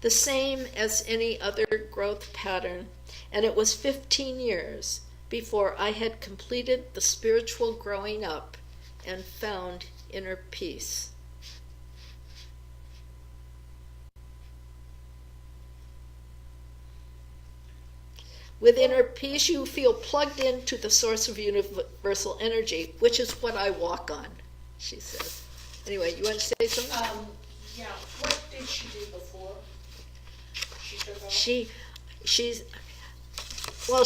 the same as any other growth pattern, and it was 15 years before I had completed the spiritual growing up and found inner peace. With inner peace, you feel plugged into the source of universal energy, which is what I walk on, she says. Anyway, you want to say something? Yeah. What did she do before she took off?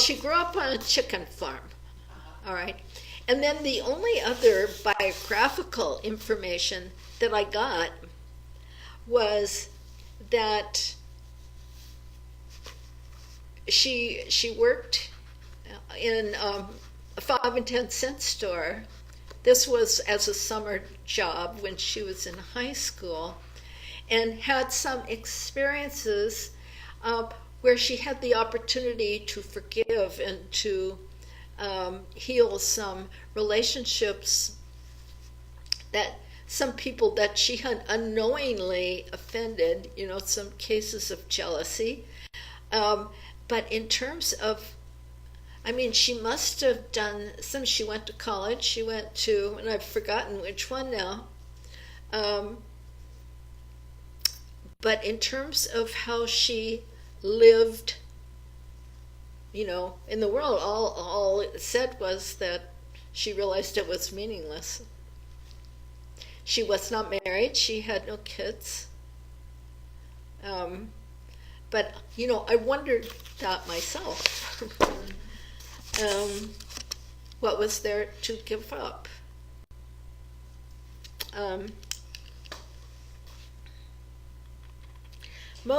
She grew up on a chicken farm, all right? And then the only other biographical information that I got was that she worked in a 5 and 10 cent store. This was as a summer job when she was in high school, and had some experiences where she had the opportunity to forgive and to heal some relationships, that some people that she had unknowingly offended, some cases of jealousy. But in terms of, she must have done some, she went to college, she went to, and I've forgotten which one now. But in terms of how she lived, in the world, all it said was that she realized it was meaningless. She was not married, she had no kids. But, I wondered that myself. What was there to give up? And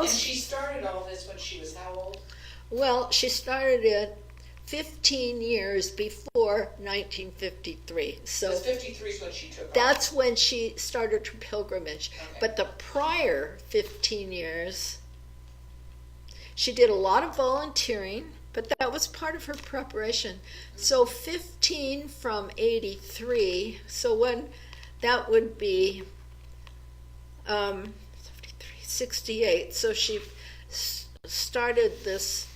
she started all this when she was how old? Well, she started it 15 years before 1953. So 53 is when she took off. That's when she started her pilgrimage. Okay. But the prior 15 years, she did a lot of volunteering, but that was part of her preparation. So 15 from 83, so when that would be 68. So she started this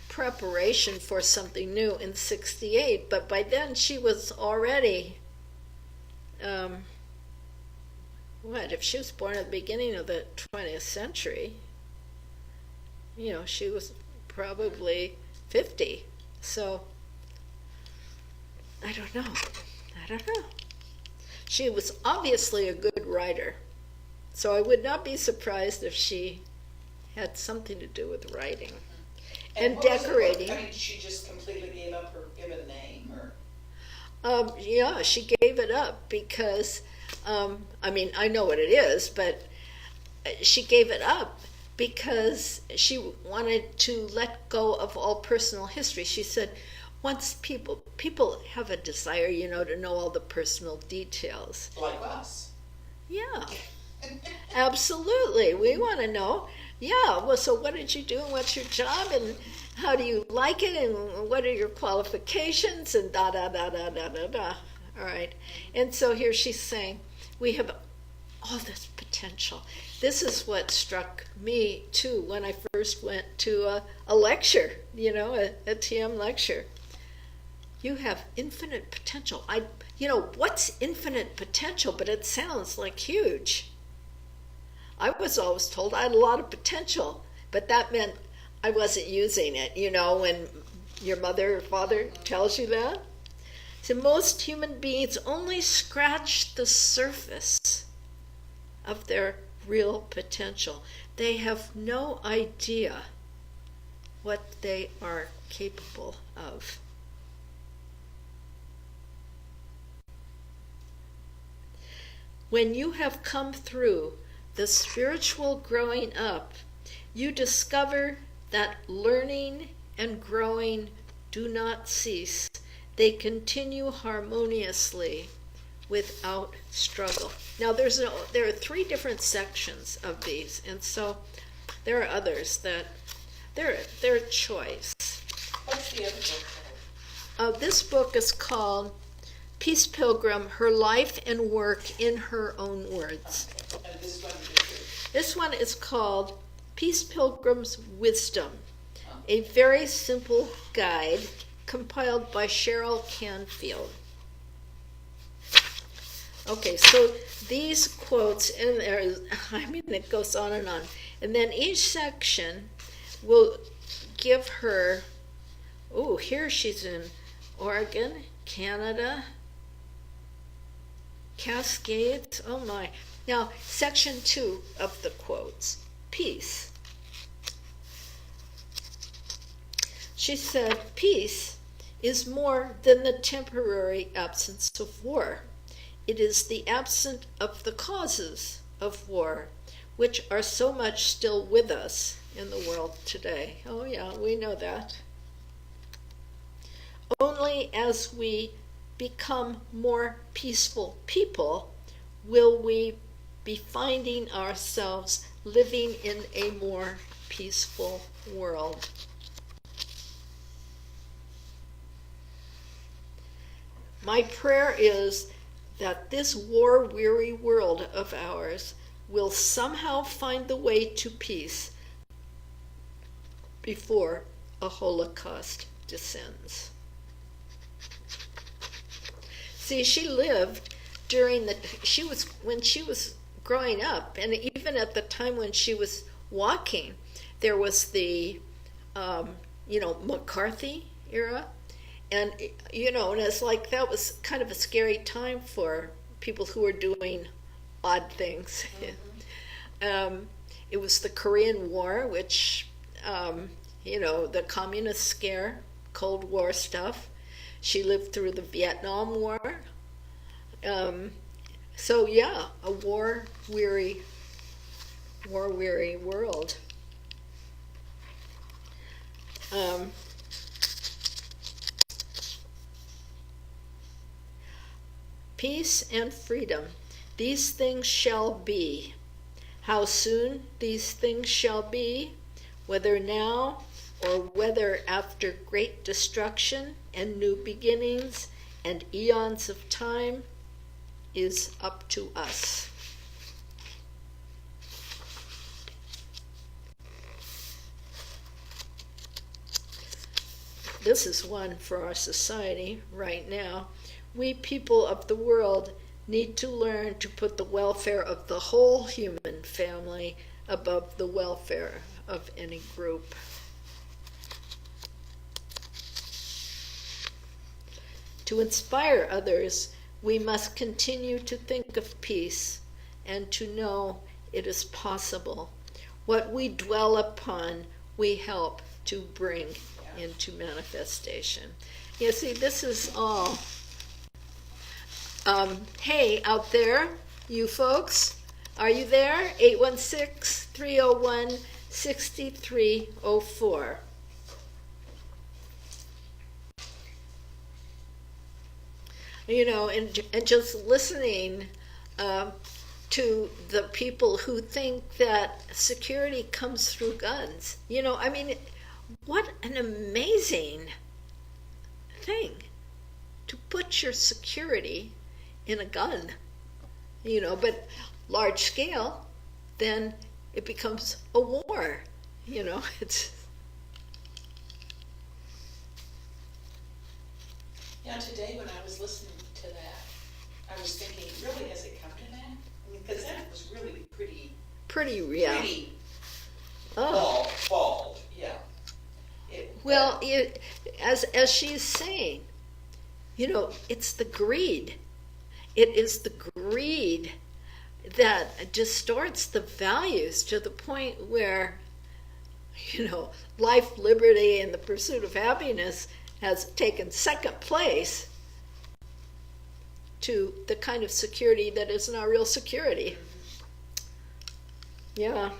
preparation for something new in 68, but by then she was already, if she was born at the beginning of the 20th century, she was probably 50. So, I don't know. She was obviously a good writer. So I would not be surprised if she had something to do with writing and decorating. She just completely gave up her given name, or? Yeah, she gave it up because, I know what it is, but she gave it up because she wanted to let go of all personal history. She said, once people have a desire, to know all the personal details. Like us. Yeah. Absolutely. We want to know. Yeah, well, so what did you do and what's your job and how do you like it and what are your qualifications and da da da da da da da. All right. And so here she's saying, we have all this potential. This is what struck me too when I first went to a lecture, a TM lecture. You have infinite potential. What's infinite potential? But it sounds like huge. I was always told I had a lot of potential, but that meant I wasn't using it, when your mother or father tells you that. So most human beings only scratch the surface of their real potential. They have no idea what they are capable of. When you have come through the spiritual growing up, you discover that learning and growing do not cease. They continue harmoniously without struggle. Now there are 3 different sections of these, and so there are others that they're choice. What's the other book called? This book is called Peace Pilgrim, Her Life and Work in Her Own Words. And This one is called Peace Pilgrim's Wisdom, a very simple guide compiled by Cheryl Canfield. Okay, so these quotes, and it goes on. And then each section will give her, here she's in Oregon, Canada, Cascades, oh my. Now, section 2 of the quotes, peace. She said, peace is more than the temporary absence of war. It is the absence of the causes of war, which are so much still with us in the world today. Oh yeah, we know that. Only as we become more peaceful people will we be finding ourselves living in a more peaceful world. My prayer is that this war-weary world of ours will somehow find the way to peace before a Holocaust descends. See, she lived when she was growing up, and even at the time when she was walking, there was the, McCarthy era. And, and it's like that was kind of a scary time for people who were doing odd things. Mm-hmm. It was the Korean War, which, the communist scare, Cold War stuff. She lived through the Vietnam War. So, yeah, a war-weary world. Peace and freedom, these things shall be. How soon these things shall be, whether now or whether after great destruction and new beginnings and eons of time, is up to us. This is one for our society right now. We people of the world need to learn to put the welfare of the whole human family above the welfare of any group. To inspire others, we must continue to think of peace and to know it is possible. What we dwell upon, we help to bring into manifestation. You see, this is all. Hey, out there, you folks, are you there? 816-301-6304. And just listening to the people who think that security comes through guns. What an amazing thing to put your security in a gun, but large scale, then it becomes a war, it's. Today when I was listening to that, I was thinking, really, has it come to that? Because that was really pretty, yeah. Pretty Oh. bald, yeah. Well, as she's saying, it's the greed. It is the greed that distorts the values to the point where, life, liberty, and the pursuit of happiness has taken second place to the kind of security that is not real security. Yeah.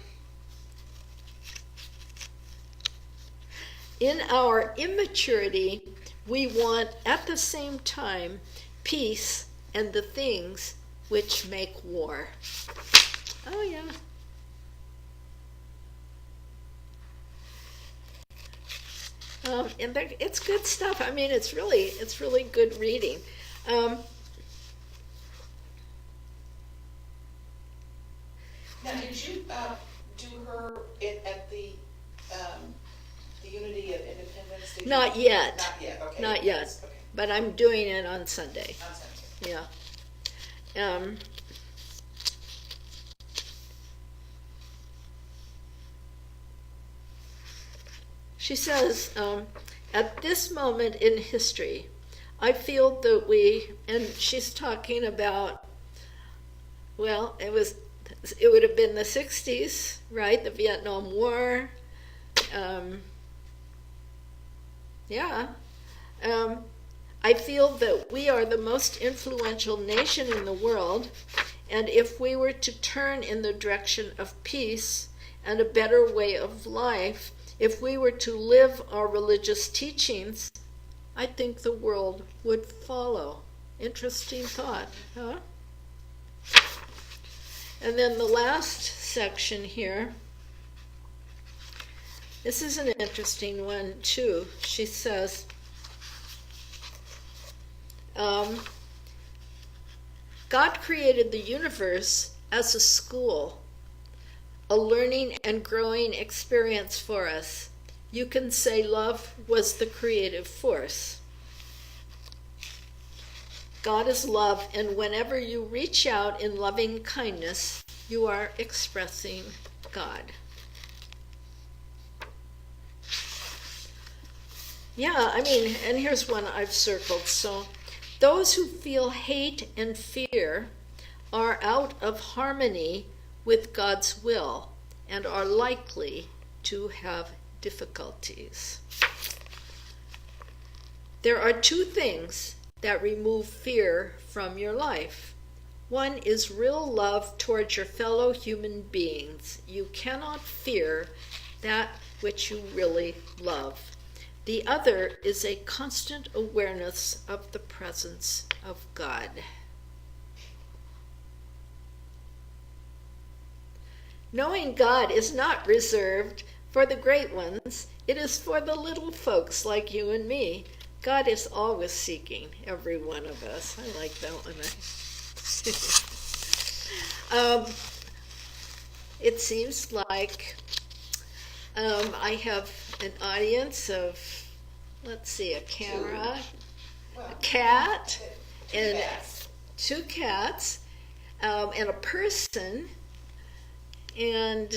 In our immaturity, we want at the same time peace and the things which make war. Oh yeah. And it's good stuff. I mean, it's really good reading. Now, did you do her at the Unity of Independence? Not yet. Not yet. Okay. Not yet. Okay. But I'm doing it on Sunday. On Sunday. Yeah. She says, at this moment in history, I feel that and she's talking about, well, it would have been the 60s, right? The Vietnam War. I feel that we are the most influential nation in the world, and if we were to turn in the direction of peace and a better way of life, if we were to live our religious teachings, I think the world would follow. Interesting thought, huh? And then the last section here, this is an interesting one too. She says, God created the universe as a school, a learning and growing experience for us. You can say love was the creative force. God is love, and whenever you reach out in loving kindness, you are expressing God. Yeah, I mean, and here's one I've circled. So, those who feel hate and fear are out of harmony with God's will and are likely to have difficulties. There are two things that remove fear from your life. One is real love towards your fellow human beings. You cannot fear that which you really love. The other is a constant awareness of the presence of God. Knowing God is not reserved for the great ones. It is for the little folks like you and me. God is always seeking every one of us. I like that one. It seems like I have an audience of, let's see, a camera, a cat, and two cats, and a person, and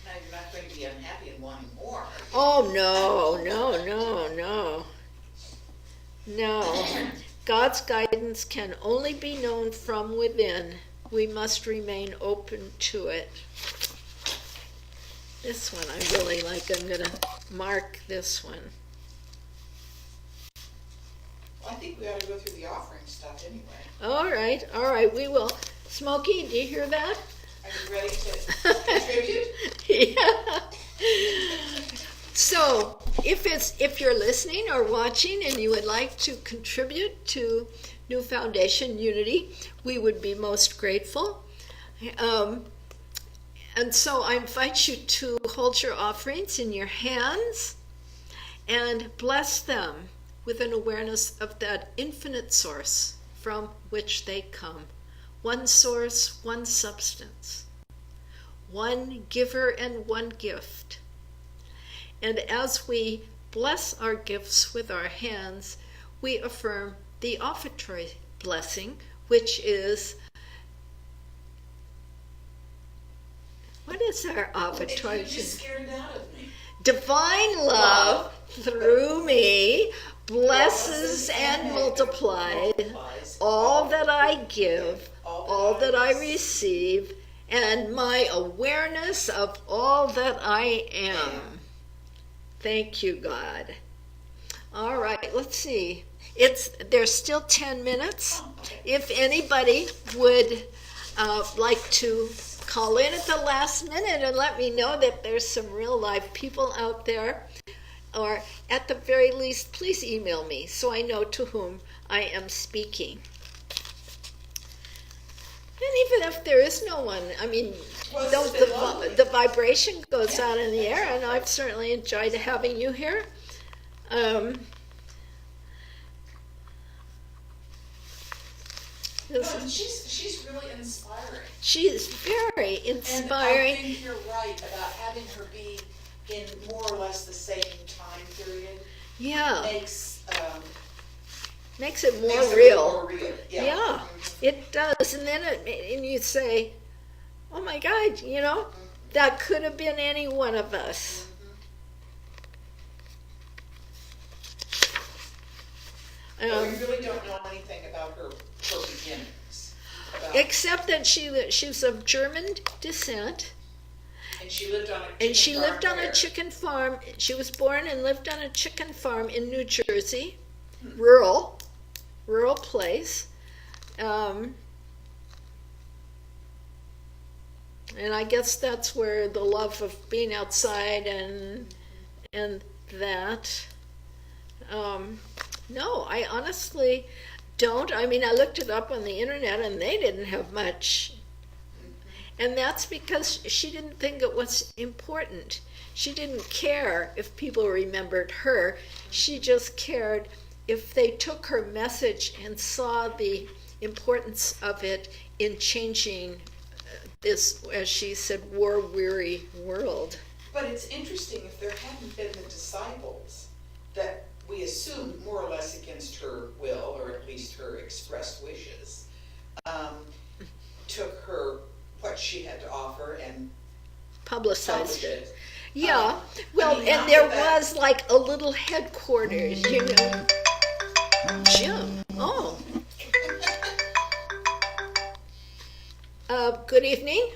Now you're not going to be unhappy and wanting more. oh no. God's guidance can only be known from within. We must remain open to it. This one I really like. I'm going to mark this one. Well, I think we ought to go through the offering stuff anyway. All right, we will. Smokey, do you hear that? Are you ready to contribute? Yeah. So, if you're listening or watching and you would like to contribute to New Foundation Unity, we would be most grateful. And so I invite you to hold your offerings in your hands and bless them with an awareness of that infinite source from which they come. One source, one substance, one giver and one gift. And as we bless our gifts with our hands, we affirm the offertory blessing, which is, what is our offertory? You just scared it out of me. Divine love through me blesses and multiplies all that I give, all that I receive, and my awareness of all that I am. Thank you, God. All right, let's see. There's still 10 minutes. If anybody would like to call in at the last minute and let me know that there's some real live people out there, or at the very least, please email me so I know to whom I am speaking. And even if there is no one, I mean, the vibration goes out in the air, and I've certainly enjoyed having you here. She's really inspiring. She is very inspiring. And I think you're right about having her be in more or less the same time period. Yeah. Makes it more real. real. Yeah. It does. And then and you say, oh my God, that could have been any one of us. We really don't know anything about her beginnings. Except that she's of German descent. And she lived on a chicken farm. She was born and lived on a chicken farm in New Jersey, rural place. And I guess that's where the love of being outside and that. No, I honestly don't. I mean, I looked it up on the internet and they didn't have much. And that's because she didn't think it was important. She didn't care if people remembered her. She just cared if they took her message and saw the importance of it in changing this, as she said, war-weary world. But it's interesting, if there hadn't been the disciples that we assume more or less against her will, or at least her expressed wishes, took her, what she had to offer, and publicized it. Yeah, and there was like a little headquarters, Jim. Oh. Good evening.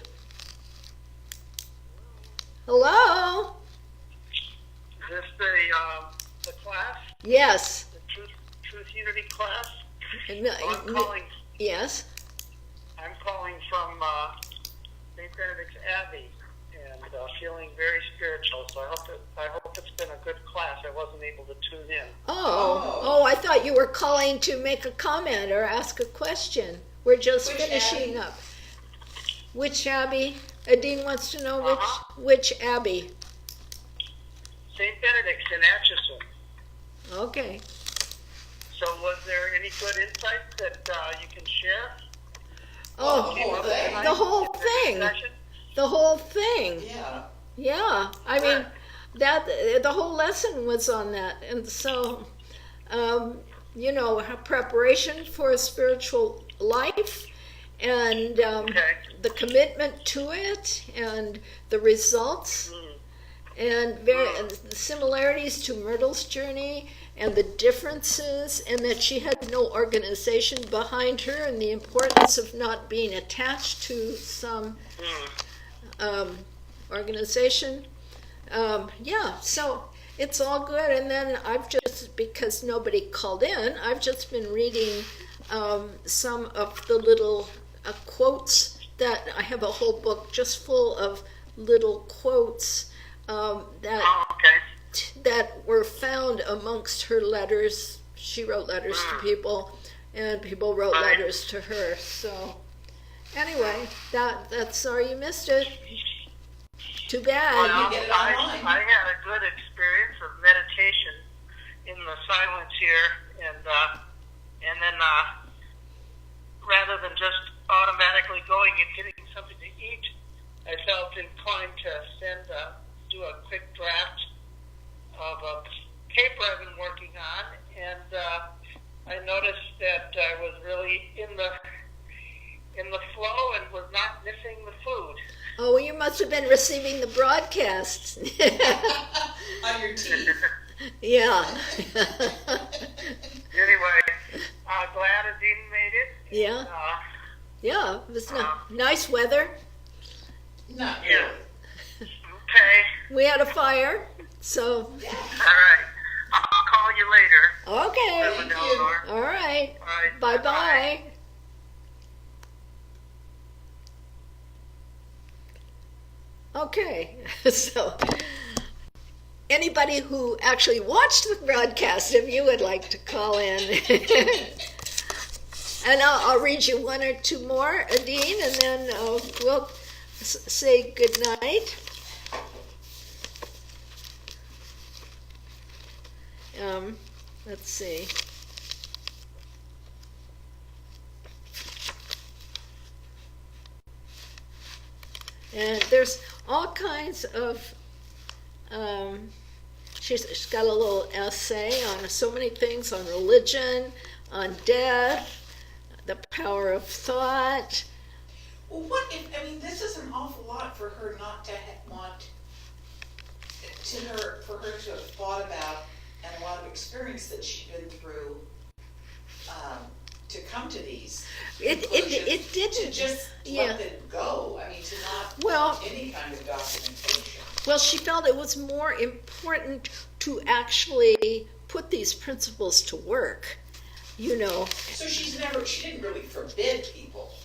Hello. Is this the class? Yes. The Truth Unity class? I'm calling. Yes. I'm calling from St. Benedict's Abbey, and feeling very spiritual. So I hope it's been a good class. I wasn't able to tune in. Oh! I thought you were calling to make a comment or ask a question. We're just finishing up. Which Abbey? Adine wants to know which Abbey. St. Benedict's in Atchison. Okay. So was there any good insight that you can share? The whole thing. The whole thing. Yeah. Yeah. I mean, that the whole lesson was on that. And so, her preparation for a spiritual life, and the commitment to it, and the results, and the similarities to Myrtle's journey, and the differences, and that she had no organization behind her, and the importance of not being attached to some organization. So it's all good. And then I've just, because nobody called in, I've just been reading some of the little quotes that I have a whole book just full of little quotes that were found amongst her letters. She wrote letters to people, and people wrote letters to her. So anyway, that's sorry you missed it. Too bad. Well, I had a good experience of meditation in the silence here, and then rather than just automatically going and getting something to eat, I felt inclined to do a quick draft of a paper I've been working on, and I noticed that I was really in the flow and was not missing the food. Oh, well, you must have been receiving the broadcasts. On your teeth. Yeah. Yeah. Yeah, it was nice weather. Not Yeah. really. Okay. We had a fire, so All right. I'll call you later. okay. With Eleanor. All right. All right. Bye-bye. Okay, so anybody who actually watched the broadcast, if you would like to call in, and I'll read you one or two more, Adine, and then we'll say good night. Let's see. And there's all kinds of, she's got a little essay on so many things, on religion, on death, the power of thought. Well, what if, I mean, this is an awful lot for her not to want, for her to have thought about and a lot of experience that she'd been through, to come to these It didn't. to just let it go. I mean, to not want any kind of documentation. Well, she felt it was more important to actually put these principles to work, you know. So she didn't really forbid people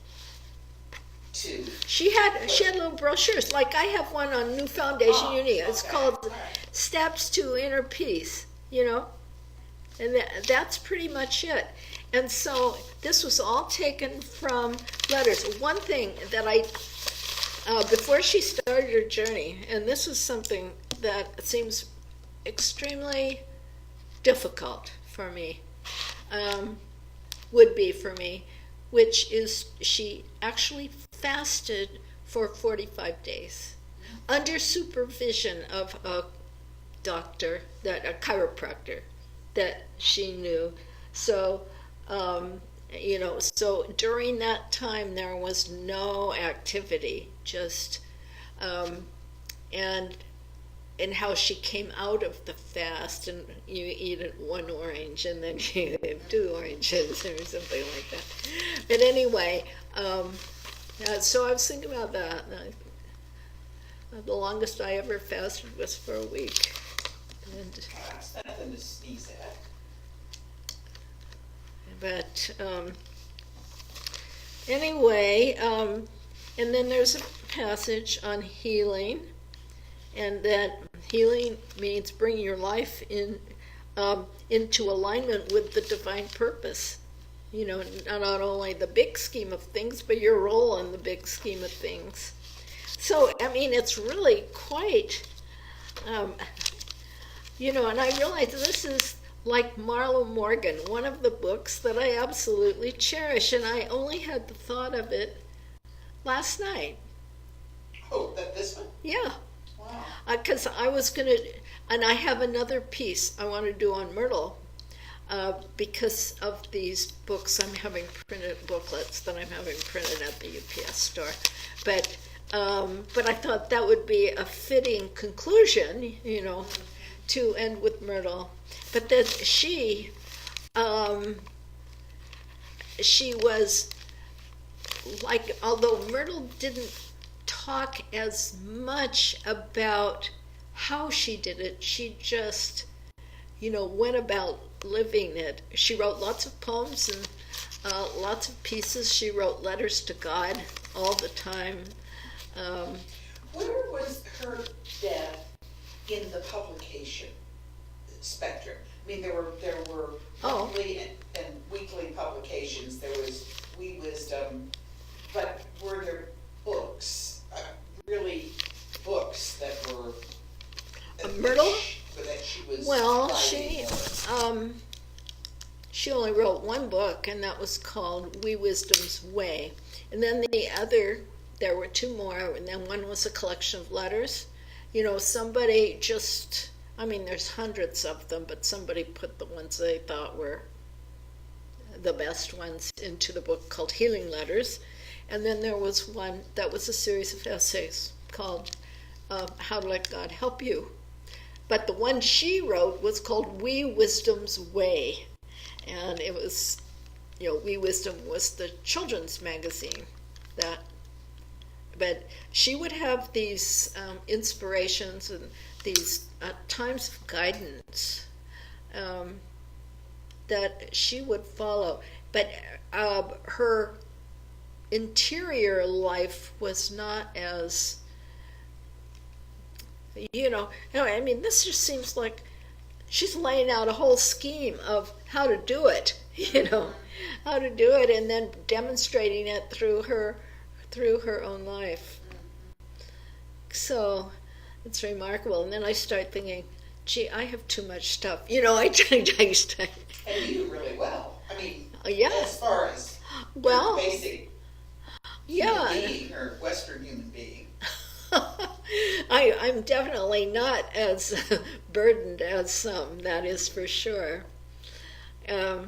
to. She had little brochures, like I have one on New Foundation Unity. It's called Steps to Inner Peace, you know, and that's pretty much it. And so this was all taken from letters. One thing that before she started her journey, and this is something that seems extremely difficult for me, would be for me, which is she actually fasted for 45 days under supervision of a doctor, a chiropractor that she knew. So, you know, so during that time there was no activity, just, and how she came out of the fast, and you eat one orange and then you have 2 oranges or something like that. But anyway, so I was thinking about that. The longest I ever fasted was for a week. And, That's nothing to sneeze at. but anyway, and then there's a passage on healing, and that healing means bringing your life into alignment with the divine purpose. You know, not only the big scheme of things, but your role in the big scheme of things. So, I mean, it's really quite, you know, and I realize this is like Marlo Morgan, one of the books that I absolutely cherish, and I only had the thought of it last night. Oh, this one? Yeah. Wow. Because I was going to, and I have another piece I want to do on Myrtle, because of these books I'm having printed, booklets that I'm having printed at the UPS store. But I thought that would be a fitting conclusion, you know, to end with Myrtle. But that she was like, although Myrtle didn't talk as much about how she did it, she just, you know, went about living it. She wrote lots of poems and lots of pieces. She wrote letters to God all the time. Where was her death in the publication spectrum? I mean, there were monthly and weekly publications. There was We Wisdom, but were there books, really books that were Myrtle? that she was Well, writing? she only wrote one book, and that was called We Wisdom's Way. And then there were 2 more, and then one was a collection of letters. You know, somebody just, I mean, there's hundreds of them, but somebody put the ones they thought were the best ones into the book called Healing Letters. And then there was one that was a series of essays called How to Let God Help You. But the one she wrote was called We Wisdom's Way. And it was Wee Wisdom was the children's magazine that, but she would have these inspirations and these times of guidance that she would follow. But her interior life was not as, I mean, this just seems like she's laying out a whole scheme of how to do it, how to do it, and then demonstrating it through her own life. So it's remarkable. And then I start thinking, gee, I have too much stuff. I used to. And you do really well. I mean, yeah. As far as basic human being or Western human being. I'm definitely not as burdened as some, that is for sure. But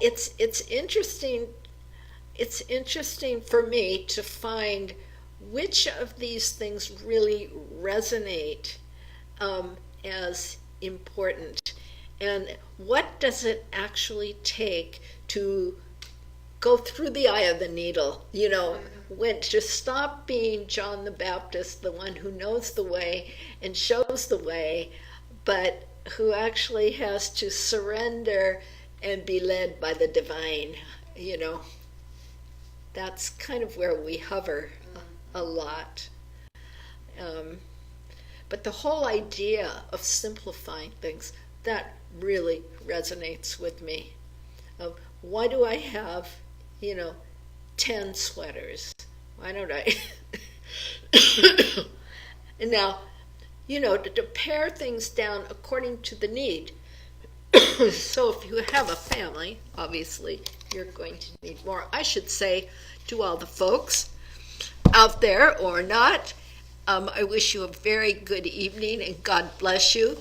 it's interesting. It's interesting for me to find which of these things really resonate as important, and what does it actually take to go through the eye of the needle, when to stop being John the Baptist, the one who knows the way and shows the way, but who actually has to surrender and be led by the divine, That's kind of where we hover a lot. But the whole idea of simplifying things, that really resonates with me. Why do I have, 10 sweaters? Why don't I? And now, to pare things down according to the need. So if you have a family, obviously, you're going to need more. I should say to all the folks out there or not, I wish you a very good evening and God bless you.